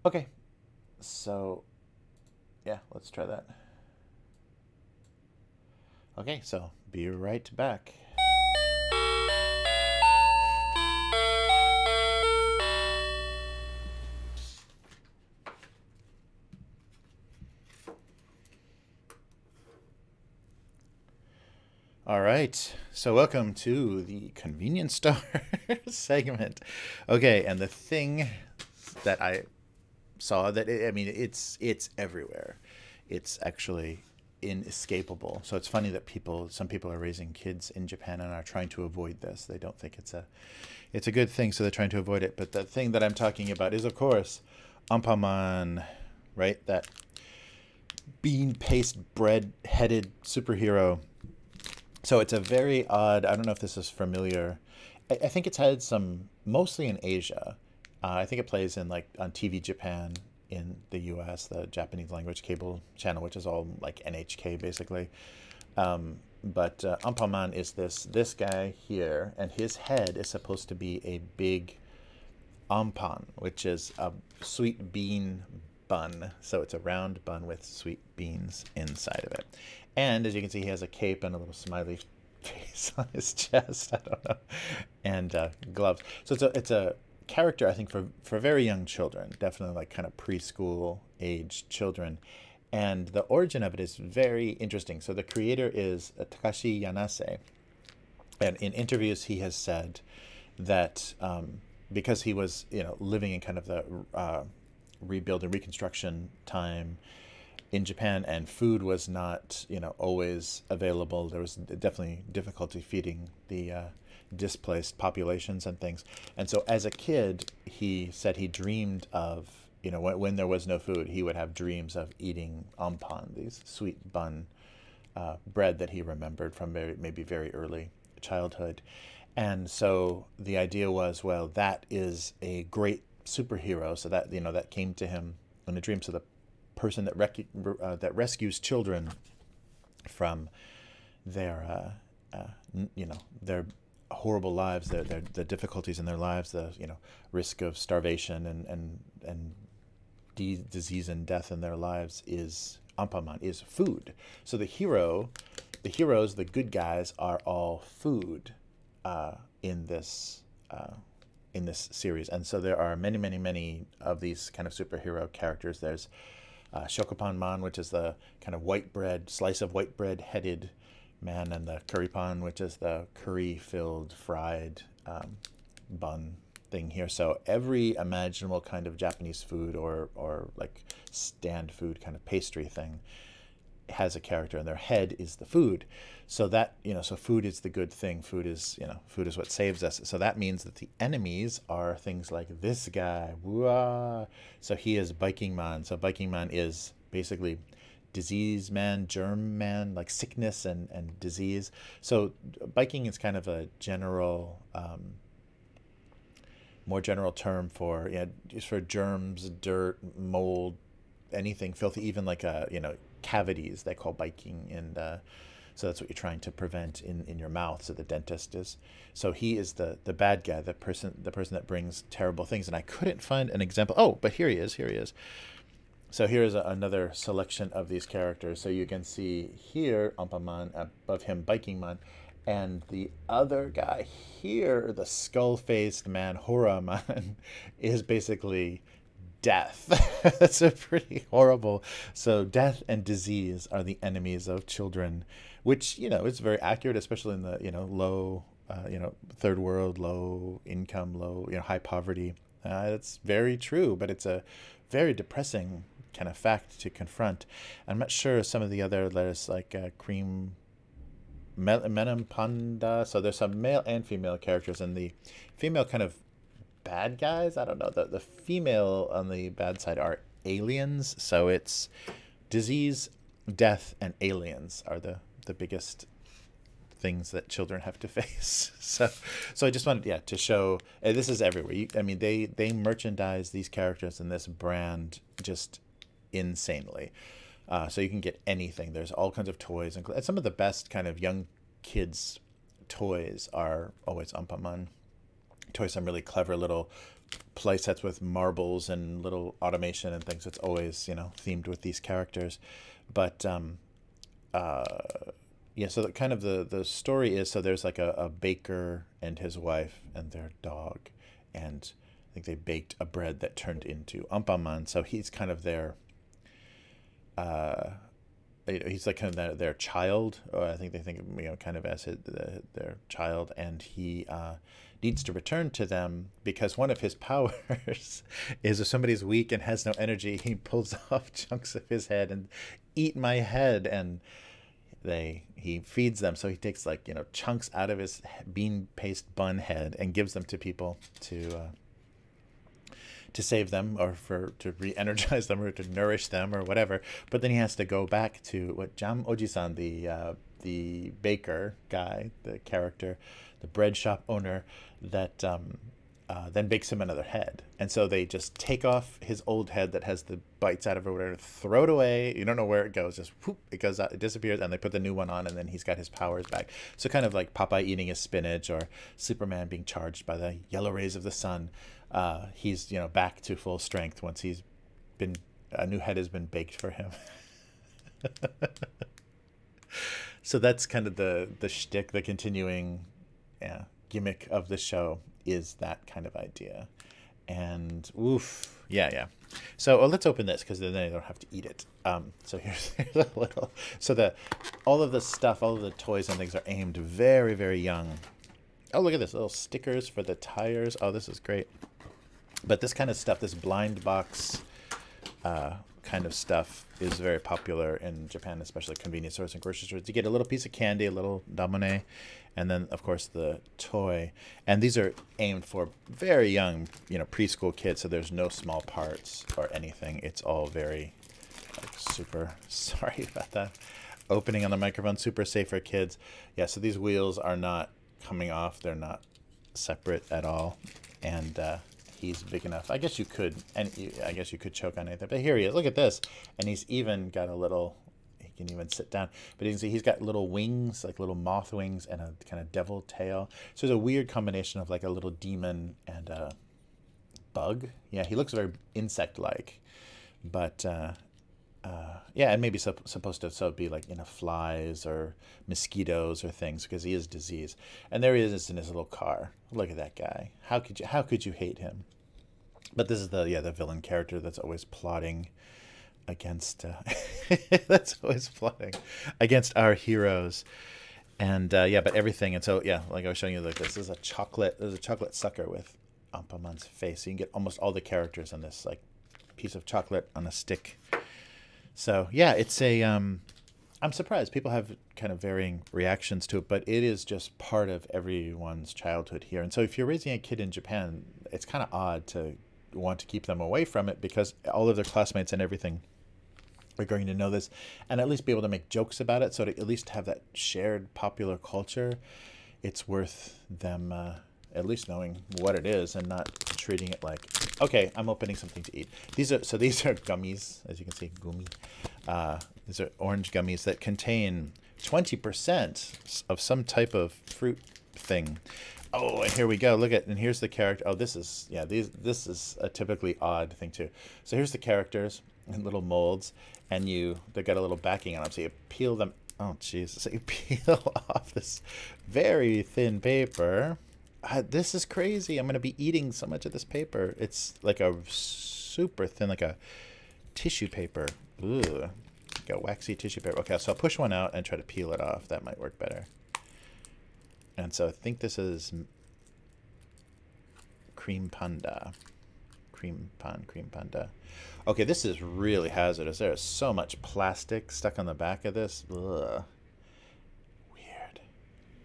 Okay, so yeah, let's try that. Okay, so be right back. All right, so welcome to the convenience store segment. Okay, and the thing that I saw that it's everywhere. It's actually inescapable. So it's funny that some people are raising kids in Japan and are trying to avoid this. They don't think it's a good thing, so they're trying to avoid it. But the thing that I'm talking about is, of course, Ampaman, right? That bean paste bread headed superhero. So it's a very odd, I don't know if this is familiar. I think it's had some, mostly in Asia. I think it plays in like on TV Japan in the US, the Japanese language cable channel, which is all like NHK basically. But Ampaman is this guy here, and his head is supposed to be a big ampan, which is a sweet bean bun. So it's a round bun with sweet beans inside of it. And as you can see, he has a cape and a little smiley face on his chest. I don't know, and gloves. So it's a character, I think, for very young children, definitely like kind of preschool age children. And the origin of it is very interesting. So the creator is Takashi Yanase, And in interviews, he has said that because he was, living in kind of the rebuild and reconstruction time in Japan, and food was not, always available. There was definitely difficulty feeding the displaced populations and things. And so as a kid, he said he dreamed of, when there was no food, he would have dreams of eating ampan, these sweet bun bread that he remembered from maybe very early childhood. And so the idea was, well, that is a great superhero. So that, that came to him in a dream. So the person that rescues children from their their horrible lives, the difficulties in their lives, the risk of starvation and disease and death in their lives, is ampaman, is food. So the heroes, the good guys, are all food in this series. And so there are many of these kind of superhero characters. There's Shokupan Man, which is the kind of slice of white bread headed man, and the Currypan, which is the curry-filled fried bun thing here. So every imaginable kind of Japanese food or like stand food kind of pastry thing has a character, and their head is the food. So that, so food is the good thing. Food is what saves us. So that means that the enemies are things like this guy. Wah. So he is Biking Man. So Biking Man is basically disease man, germ man, like sickness and disease. So biking is kind of a general, more general term for, just for germs, dirt, mold, anything filthy, even like cavities they call biking. And so that's what you're trying to prevent in your mouth. So the dentist is. So he is the bad guy, the person that brings terrible things. And I couldn't find an example. Oh, but here he is. So here's another selection of these characters. So you can see here Ampaman, above him Biking Man, and the other guy here, the skull-faced man, Horaman, is basically death. That's a pretty horrible. So death and disease are the enemies of children, which, it's very accurate, especially in the, low, third world, low income, low, high poverty. That's very true, but it's a very depressing kind of fact to confront. I'm not sure some of the other letters, like cream menam panda. So there's some male and female characters, and the female kind of bad guys, I don't know, the female on the bad side are aliens. So it's disease, death, and aliens are the biggest things that children have to face. So I just wanted to show, this is everywhere. They merchandise these characters and this brand just insanely. So you can get anything. There's all kinds of toys, and some of the best kind of young kids toys are always Ampaman toys. Some really clever little play sets with marbles and little automation and things. It's always themed with these characters. But so that kind of the story is, so there's like a baker and his wife and their dog, and I think they baked a bread that turned into Ampaman. So he's kind of their he's like kind of their child, or I think they think kind of as their child, and he needs to return to them because one of his powers is, if somebody's weak and has no energy, he pulls off chunks of his head and eat my head, and he feeds them. So he takes like chunks out of his bean paste bun head and gives them to people to save them, or to re-energize them, or to nourish them, or whatever. But then he has to go back to what Jam Oji-san, the baker guy, the character, the bread shop owner, that then bakes him another head. And so they just take off his old head that has the bites out of it, or whatever, throw it away. You don't know where it goes. Just whoop, it goes out, it disappears, and they put the new one on, and then he's got his powers back. So kind of like Popeye eating his spinach, or Superman being charged by the yellow rays of the sun. He's back to full strength once a new head has been baked for him. So that's kind of the shtick, the continuing gimmick of the show, is that kind of idea. And oof, yeah, yeah. So let's open this because then they don't have to eat it. So here's a little. So all of the stuff, all of the toys and things are aimed very, very young. Oh, look at this, little stickers for the tires. Oh, this is great. But this kind of stuff, this blind box kind of stuff is very popular in Japan, especially convenience stores and grocery stores. You get a little piece of candy, a little damone, and then, of course, the toy. And these are aimed for very young, preschool kids, so there's no small parts or anything. It's all very, super, sorry about that. Opening on the microphone, super safe for kids. Yeah, so these wheels are not coming off. They're not separate at all. And he's big enough. I guess you could, I guess you could choke on anything. But here he is. Look at this. And he's even got a little, he can even sit down. But you can see he's got little wings, like little moth wings and a kind of devil tail. So there's a weird combination of like a little demon and a bug. Yeah, he looks very insect-like. But yeah, and maybe supposed to be like, flies or mosquitoes or things because he is diseased. And there he is in his little car. Look at that guy. How could you hate him? But this is the villain character that's always plotting against that's always plotting against our heroes. And yeah, but everything. And so yeah, like I was showing you, like this is a chocolate. There's a chocolate sucker with Ampamon's face. So you can get almost all the characters on this like piece of chocolate on a stick. So yeah, it's a I'm surprised people have kind of varying reactions to it, but it is just part of everyone's childhood here. And so if you're raising a kid in Japan, it's kind of odd to want to keep them away from it because all of their classmates and everything are going to know this and at least be able to make jokes about it. So to at least have that shared popular culture, it's worth them at least knowing what it is and not treating it like, okay, I'm opening something to eat. These are gummies, as you can see, gummy. These are orange gummies that contain 20% of some type of fruit thing. Oh, and here we go. Look at, and here's the character. Oh, this is, yeah, this is a typically odd thing too. So here's the characters in little molds, and they've got a little backing on them. So you peel them. Oh, jeez. So you peel off this very thin paper. This is crazy. I'm going to be eating so much of this paper. It's like a super thin, like a tissue paper. Ugh. Like a waxy tissue paper. Okay, so I'll push one out and try to peel it off. That might work better. And so I think this is cream panda. Cream panda. Okay, this is really hazardous. There is so much plastic stuck on the back of this. Ugh.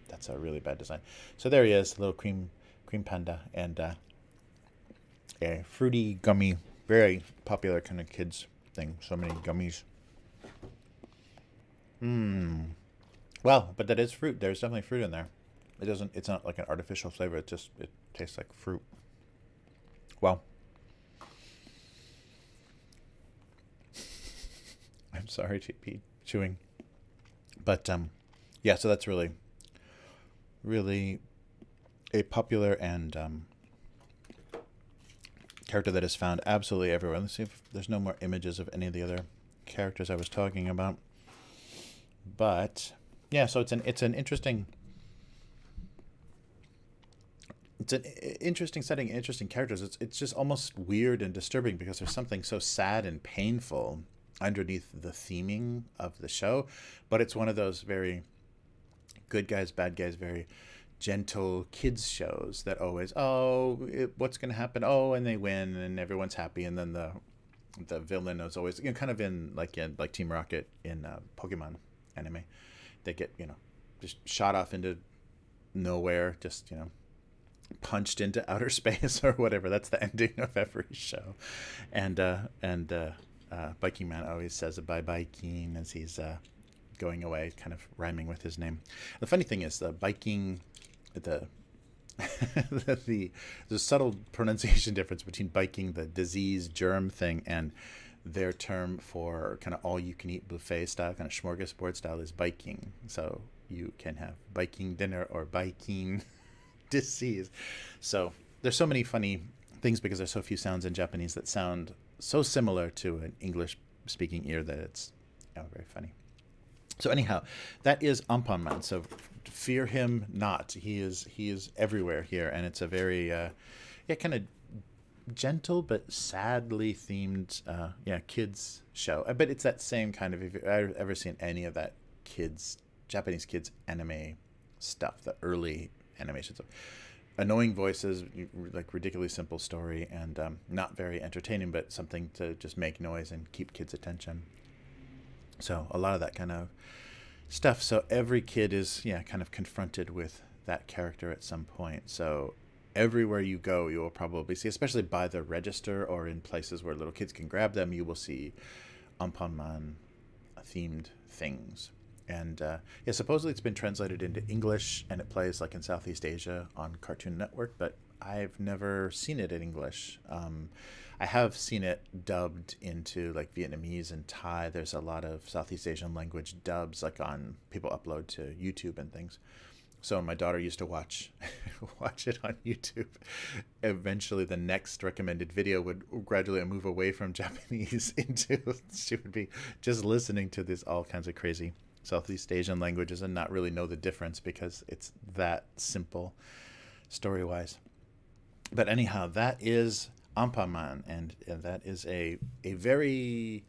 That's a really bad design. So there he is, little cream panda, and a fruity gummy, very popular kind of kids thing. So many gummies. Well, but that is fruit. There's definitely fruit in there. It's not like an artificial flavor. It tastes like fruit. Well, I'm sorry to be chewing, but yeah. So that's really a popular and character that is found absolutely everywhere. Let's see if there's no more images of any of the other characters I was talking about. But yeah, so it's an interesting setting, interesting characters. It's just almost weird and disturbing because there's something so sad and painful underneath the theming of the show, but it's one of those very good guys, bad guys, very gentle kids shows that always, what's going to happen? Oh, and they win and everyone's happy. And then the villain is always, kind of in like Team Rocket in Pokemon anime. They get, just shot off into nowhere, just, punched into outer space or whatever. That's the ending of every show. And Biking Man always says a bye-bye Keen as he's going away, kind of rhyming with his name. The funny thing is the biking, the subtle pronunciation difference between biking, the disease germ thing, and their term for kind of all-you-can-eat buffet style, kind of smorgasbord style, is biking. So you can have biking dinner or biking disease. So there's so many funny things because there's so few sounds in Japanese that sound so similar to an English-speaking ear that it's very funny. So anyhow, that is Anpanman. So fear him not. He is everywhere here, and it's a very kind of gentle but sadly themed, yeah, kids show. But it's that same kind of. If you've ever seen any of that Japanese kids anime stuff, the early animation stuff, annoying voices, like ridiculously simple story, and not very entertaining, but something to just make noise and keep kids' attention. So a lot of that kind of stuff. So every kid is, yeah, kind of confronted with that character at some point. So everywhere you go, you will probably see, especially by the register or in places where little kids can grab them, you will see Anpanman themed things. And yeah, supposedly it's been translated into English, and it plays like in Southeast Asia on Cartoon Network, but I've never seen it in English. I have seen it dubbed into like Vietnamese and Thai. There's a lot of Southeast Asian language dubs, like on people upload to YouTube and things. So my daughter used to watch it on YouTube. Eventually, the next recommended video would gradually move away from Japanese into, she would be just listening to this all kinds of crazy Southeast Asian languages and not really know the difference because it's that simple story-wise. But anyhow, that is Anpanman, and that is a very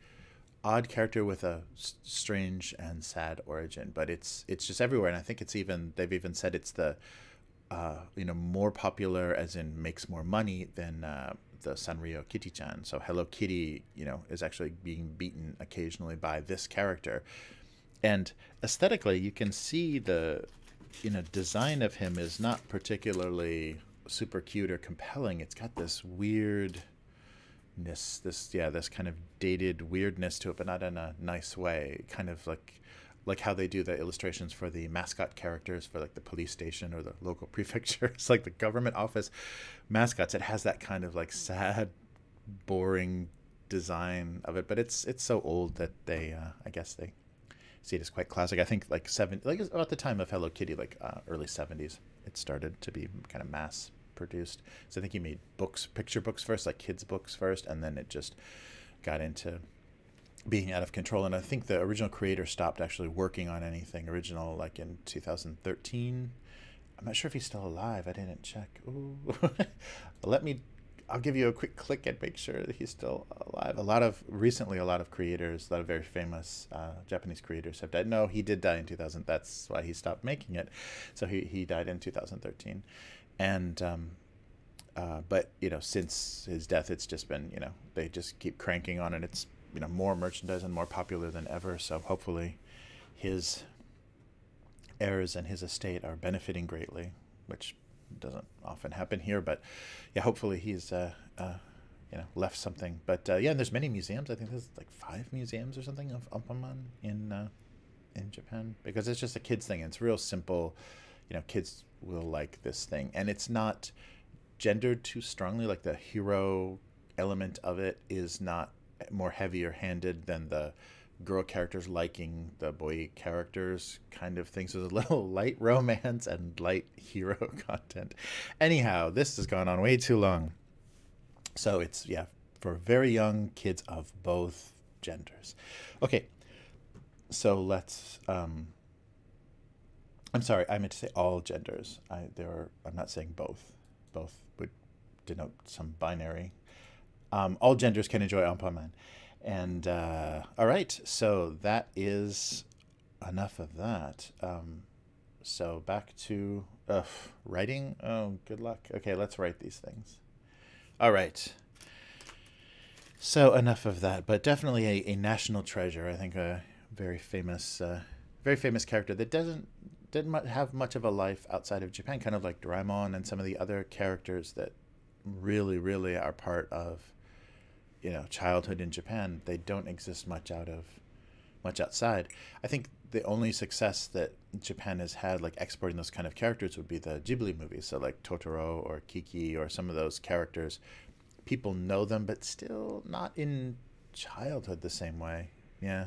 odd character with a strange and sad origin, but it's just everywhere. And I think it's even, they've even said it's the more popular, as in makes more money than the Sanrio Kitty-chan. So Hello Kitty, is actually being beaten occasionally by this character. And aesthetically, you can see the design of him is not particularly super cute or compelling. It's got this weirdness, this kind of dated weirdness to it, but not in a nice way. Kind of like how they do the illustrations for the mascot characters for like the police station or the local prefecture. It's like the government office mascots. It has that kind of like sad, boring design of it, but it's so old that they I guess they see it as quite classic. I think like about the time of Hello Kitty, like early 70s, it started to be kind of mass produced. So I think he made picture books first, like kids books first, and then it just got into being out of control. And I think the original creator stopped actually working on anything original like in 2013. I'm not sure if he's still alive. I didn't check. Ooh. I'll give you a quick click and make sure that he's still alive. Recently a lot of creators, a lot of very famous Japanese creators have died. No, he did die in 2000. That's why he stopped making it. So he died in 2013. And but since his death, it's just been they just keep cranking on it. It's more merchandise and more popular than ever. So hopefully his heirs and his estate are benefiting greatly, which doesn't often happen here. But yeah, hopefully he's left something. But yeah, and there's many museums. I think there's like 5 museums or something of Anpanman in Japan, because it's just a kids thing. It's real simple. Kids will like this thing, and it's not gendered too strongly. Like the hero element of it is not more heavier handed than the girl characters liking the boy characters kind of thing. So there's a little light romance and light hero content. Anyhow, this has gone on way too long. So it's, yeah, for very young kids of both genders. Okay, so let's I'm sorry, I meant to say all genders. I'm not saying both. Both would denote some binary. All genders can enjoy Anpanman. And all right, so that is enough of that. So back to writing. Oh, good luck. Okay, let's write these things. All right. So enough of that, but definitely a national treasure. I think a very famous character that didn't have much of a life outside of Japan, kind of like Doraemon and some of the other characters that really, really are part of childhood in Japan. They don't exist much outside. I think the only success that Japan has had like exporting those kind of characters would be the Ghibli movies. So like Totoro or Kiki or some of those characters, people know them, but still not in childhood the same way. Yeah,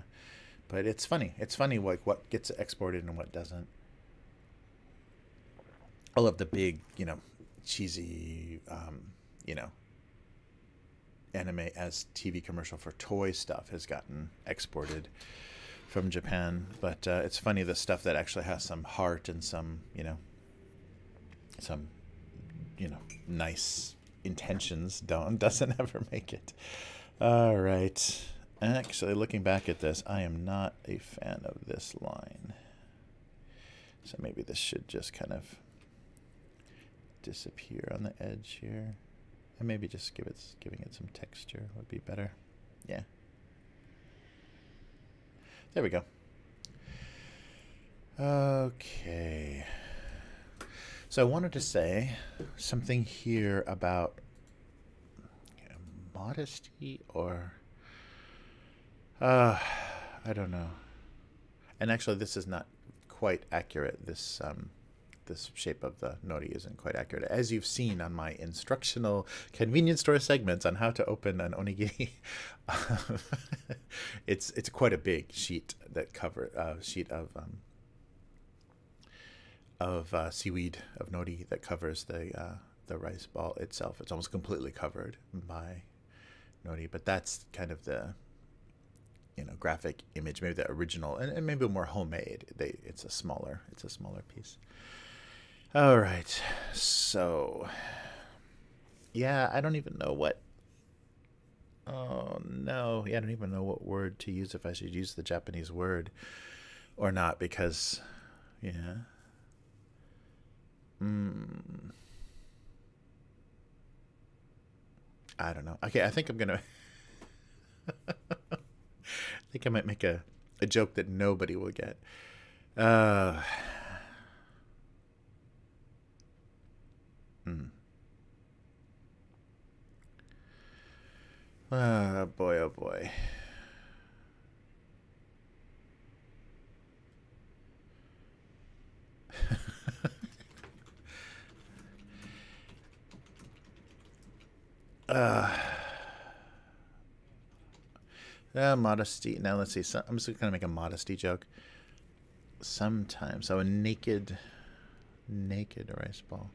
but it's funny like what gets exported and what doesn't. All of the big cheesy anime as TV commercial for toy stuff has gotten exported from Japan, but it's funny, the stuff that actually has some heart and some nice intentions doesn't ever make it. All right. Actually, looking back at this, I am not a fan of this line. So maybe this should just kind of disappear on the edge here. And maybe just giving it some texture would be better. Yeah. There we go. Okay. So I wanted to say something here about modesty or I don't know. And actually this is not quite accurate. This shape of the nori isn't quite accurate. As you've seen on my instructional convenience store segments on how to open an onigiri, it's quite a big sheet that sheet of seaweed of nori that covers the rice ball itself. It's almost completely covered by nori, but that's kind of the graphic image, maybe the original, and maybe more homemade. It's a smaller piece. All right, so yeah, I don't even know what. Oh no, yeah, I don't even know what word to use, if I should use the Japanese word or not, because yeah. I don't know. Okay, I think I'm gonna. I think I might make a joke that nobody will get. Oh boy, oh boy. Modesty. Now let's see. I'm just gonna make a modesty joke. Sometimes, so a naked rice ball.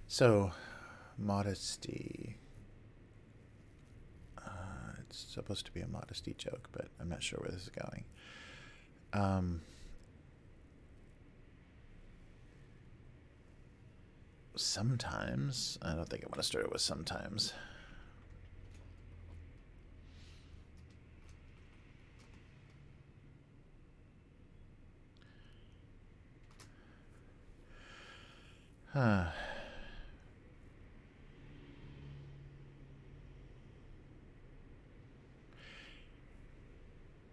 So, modesty. It's supposed to be a modesty joke, but I'm not sure where this is going. Sometimes. I don't think I want to start with sometimes. Huh.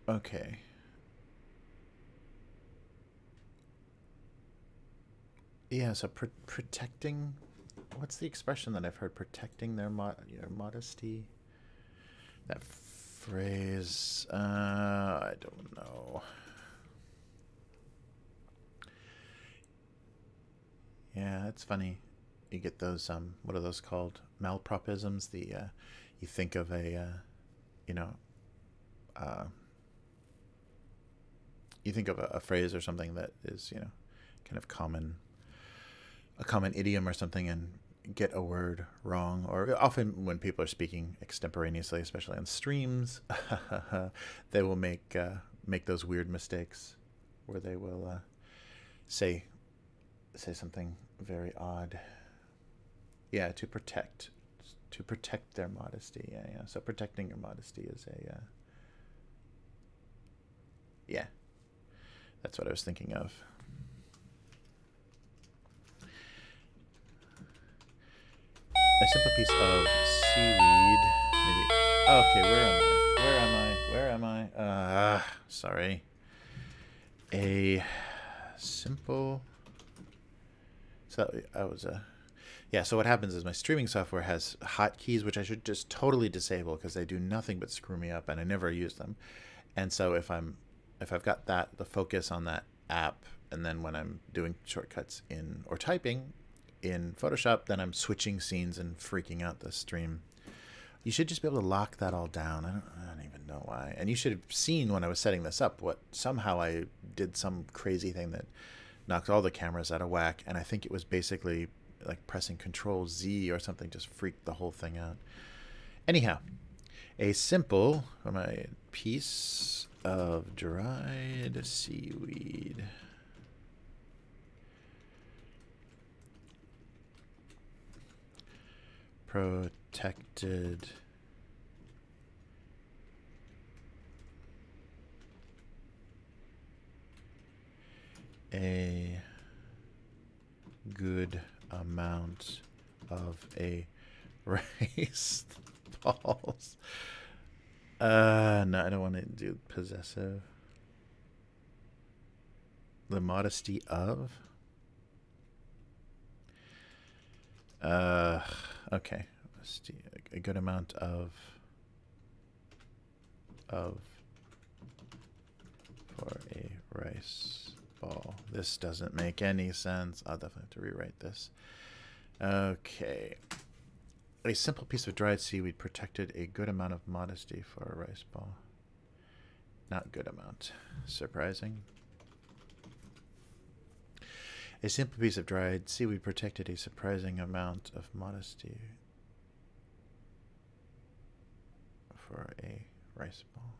Okay. Yeah, so protecting, what's the expression that I've heard? Protecting their modesty? That phrase, I don't know. Yeah, it's funny. You get those, what are those called? Malpropisms. You think of a, you think of a phrase or something that is, kind of a common idiom or something, and get a word wrong. Or often when people are speaking extemporaneously, especially on streams, they will make those weird mistakes where they will say something very odd. Yeah, to protect their modesty. Yeah. So protecting your modesty is a yeah. That's what I was thinking of. A simple piece of seaweed. Maybe. Okay, where am I? Sorry. A simple. So I was yeah. So what happens is my streaming software has hotkeys, which I should just totally disable because they do nothing but screw me up, and I never use them. And so if I've got the focus on that app, and then when I'm doing shortcuts or typing in Photoshop, then I'm switching scenes and freaking out the stream. You should just be able to lock that all down. I don't even know why. And you should have seen when I was setting this up somehow I did some crazy thing that knocked all the cameras out of whack, and I think it was basically like pressing Control Z or something just freaked the whole thing out. Anyhow, a simple piece of dried seaweed. Protected a good amount of a rice balls. No, I don't want to do possessive. The modesty of. Okay. A good amount of for a rice ball. This doesn't make any sense. I'll definitely have to rewrite this. Okay. A simple piece of dried seaweed protected a good amount of modesty for a rice ball. Not good amount. Surprising. A simple piece of dried seaweed protected a surprising amount of modesty for a rice ball.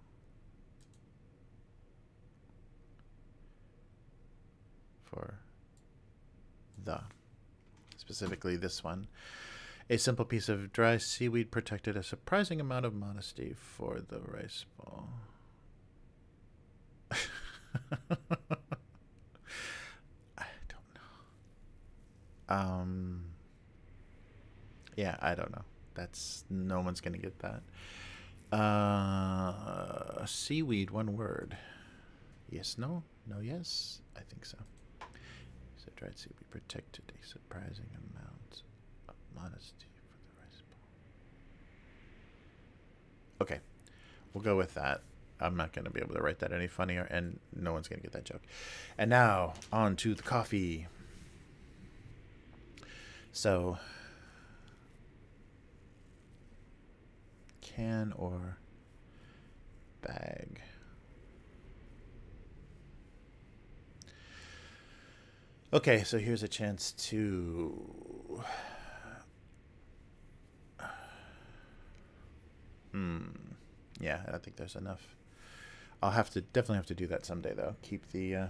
For specifically this one. A simple piece of dry seaweed protected a surprising amount of modesty for the rice ball. Yeah, I don't know. That's no one's gonna get that. Seaweed, one word. Yes, no, no, yes. I think so. So dried seaweed protected a surprising amount of modesty for the rice ball. Okay, we'll go with that. I'm not going to be able to write that any funnier, and no one's going to get that joke. And now, on to the coffee. So, can or bag. Okay, so here's a chance to... Yeah, I don't think there's enough. I'll definitely have to do that someday, though. Keep the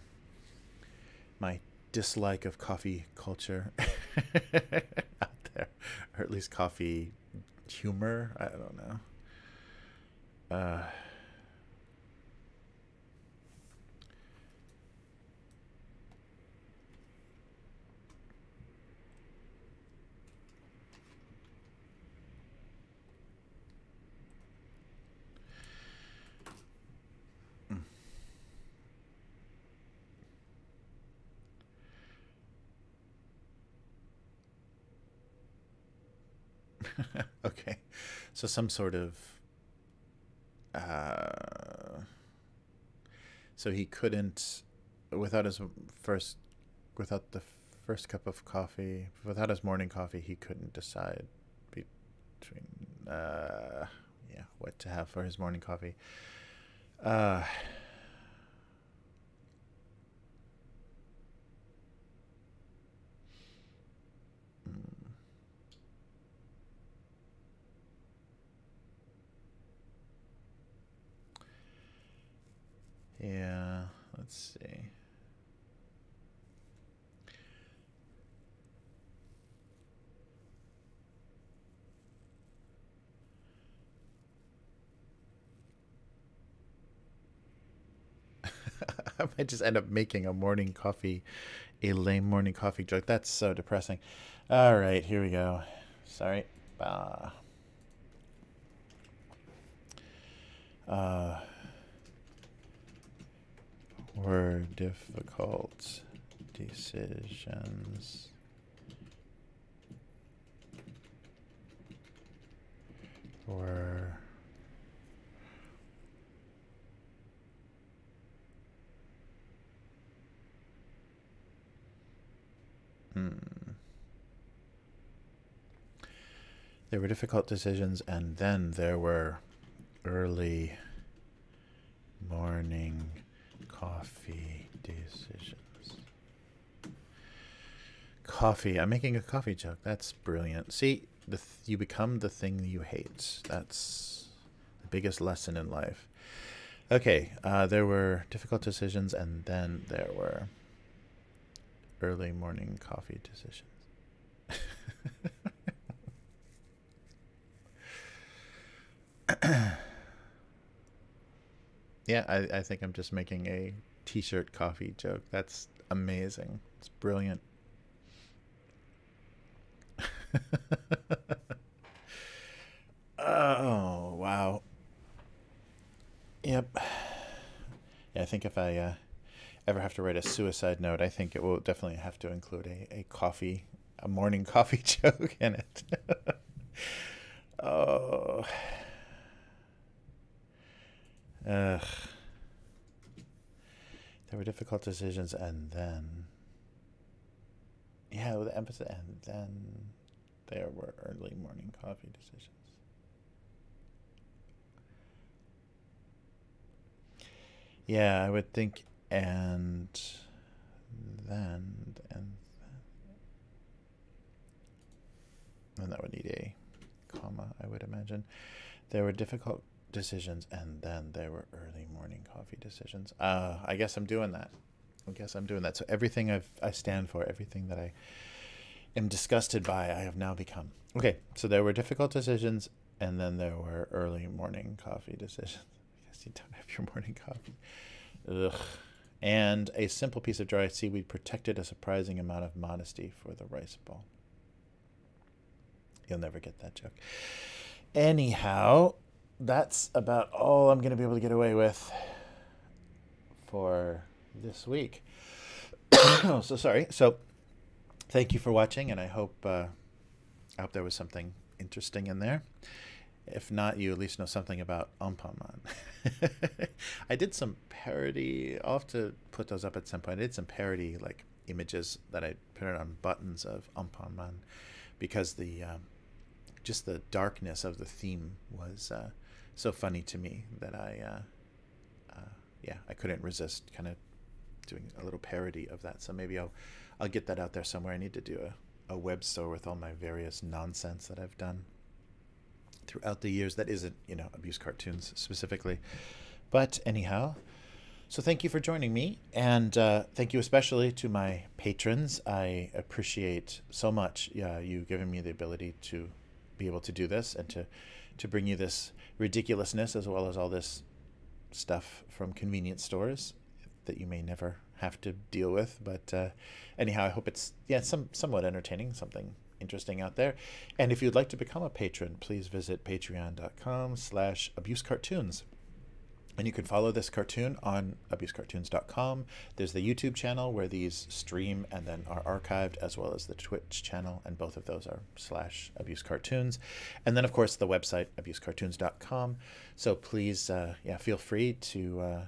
my dislike of coffee culture out there, or at least coffee humor. I don't know. Okay, so some sort of so he couldn't without the first cup of coffee, without his morning coffee, he couldn't decide between what to have for his morning coffee. Yeah, let's see. I might just end up making a lame morning coffee joke. That's so depressing. All right, here we go. Sorry. Were difficult decisions were there were difficult decisions, and then there were early morning coffee decisions. Coffee. I'm making a coffee joke. That's brilliant. See, you become the thing you hate. That's the biggest lesson in life. Okay, there were difficult decisions, and then there were early morning coffee decisions. Yeah, I think I'm just making a t-shirt coffee joke. That's amazing. It's brilliant. Oh, wow. Yep. Yeah, I think if I ever have to write a suicide note, I think it will definitely have to include a morning coffee joke in it. Oh. Ugh. There were difficult decisions, and then, yeah, with the emphasis, and then there were early morning coffee decisions. Yeah, I would think, and then, and that would need a comma, I would imagine. There were difficult decisions, and then there were early morning coffee decisions. I guess I'm doing that. So everything I stand for, everything that I am disgusted by, I have now become. Okay, so there were difficult decisions, and then there were early morning coffee decisions. I guess you don't have your morning coffee. Ugh. And a simple piece of dry seaweed protected a surprising amount of modesty for the rice bowl. You'll never get that joke. Anyhow, that's about all I'm going to be able to get away with for this week. Oh, so sorry. So thank you for watching, and I hope there was something interesting in there. If not, you at least know something about Ampamman. I did some parody. I'll have to put those up at some point. I did some parody like images that I put on buttons of Ampamman because just the darkness of the theme was so funny to me that I couldn't resist kind of doing a little parody of that. So maybe I'll get that out there somewhere. I need to do a web store with all my various nonsense that I've done throughout the years that isn't, abuse cartoons specifically. But anyhow, so thank you for joining me, and thank you especially to my patrons. I appreciate so much you giving me the ability to be able to do this and to bring you this ridiculousness as well as all this stuff from convenience stores that you may never have to deal with. But anyhow, I hope it's somewhat entertaining, something interesting out there. And if you'd like to become a patron, please visit patreon.com/abusecartoons. And you can follow this cartoon on abusecartoons.com. There's the YouTube channel where these stream and then are archived, as well as the Twitch channel, and both of those are /abusecartoons. And then, of course, the website, abusecartoons.com. So please, feel free to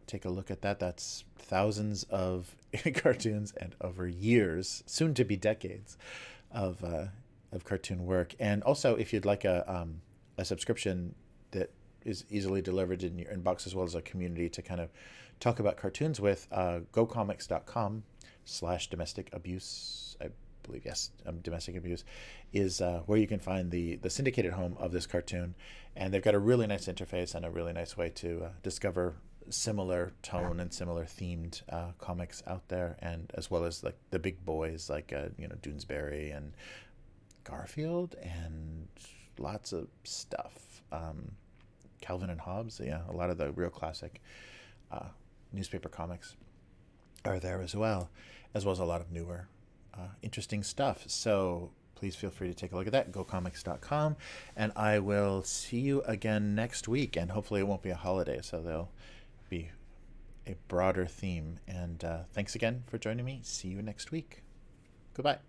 take a look at that. That's thousands of cartoons and over years, soon to be decades, of cartoon work. And also, if you'd like a subscription that is easily delivered in your inbox, as well as a community to kind of talk about cartoons with, gocomics.com/domestic abuse, I believe, yes, domestic abuse is where you can find the syndicated home of this cartoon. And they've got a really nice interface and a really nice way to discover similar tone and similar themed comics out there, and as well as like the big boys like Doonesbury and Garfield and lots of stuff. Calvin and Hobbes, a lot of the real classic newspaper comics are there as well as a lot of newer interesting stuff. So please feel free to take a look at that, gocomics.com, and I will see you again next week, and hopefully it won't be a holiday, so there'll be a broader theme. And thanks again for joining me. See you next week. Goodbye.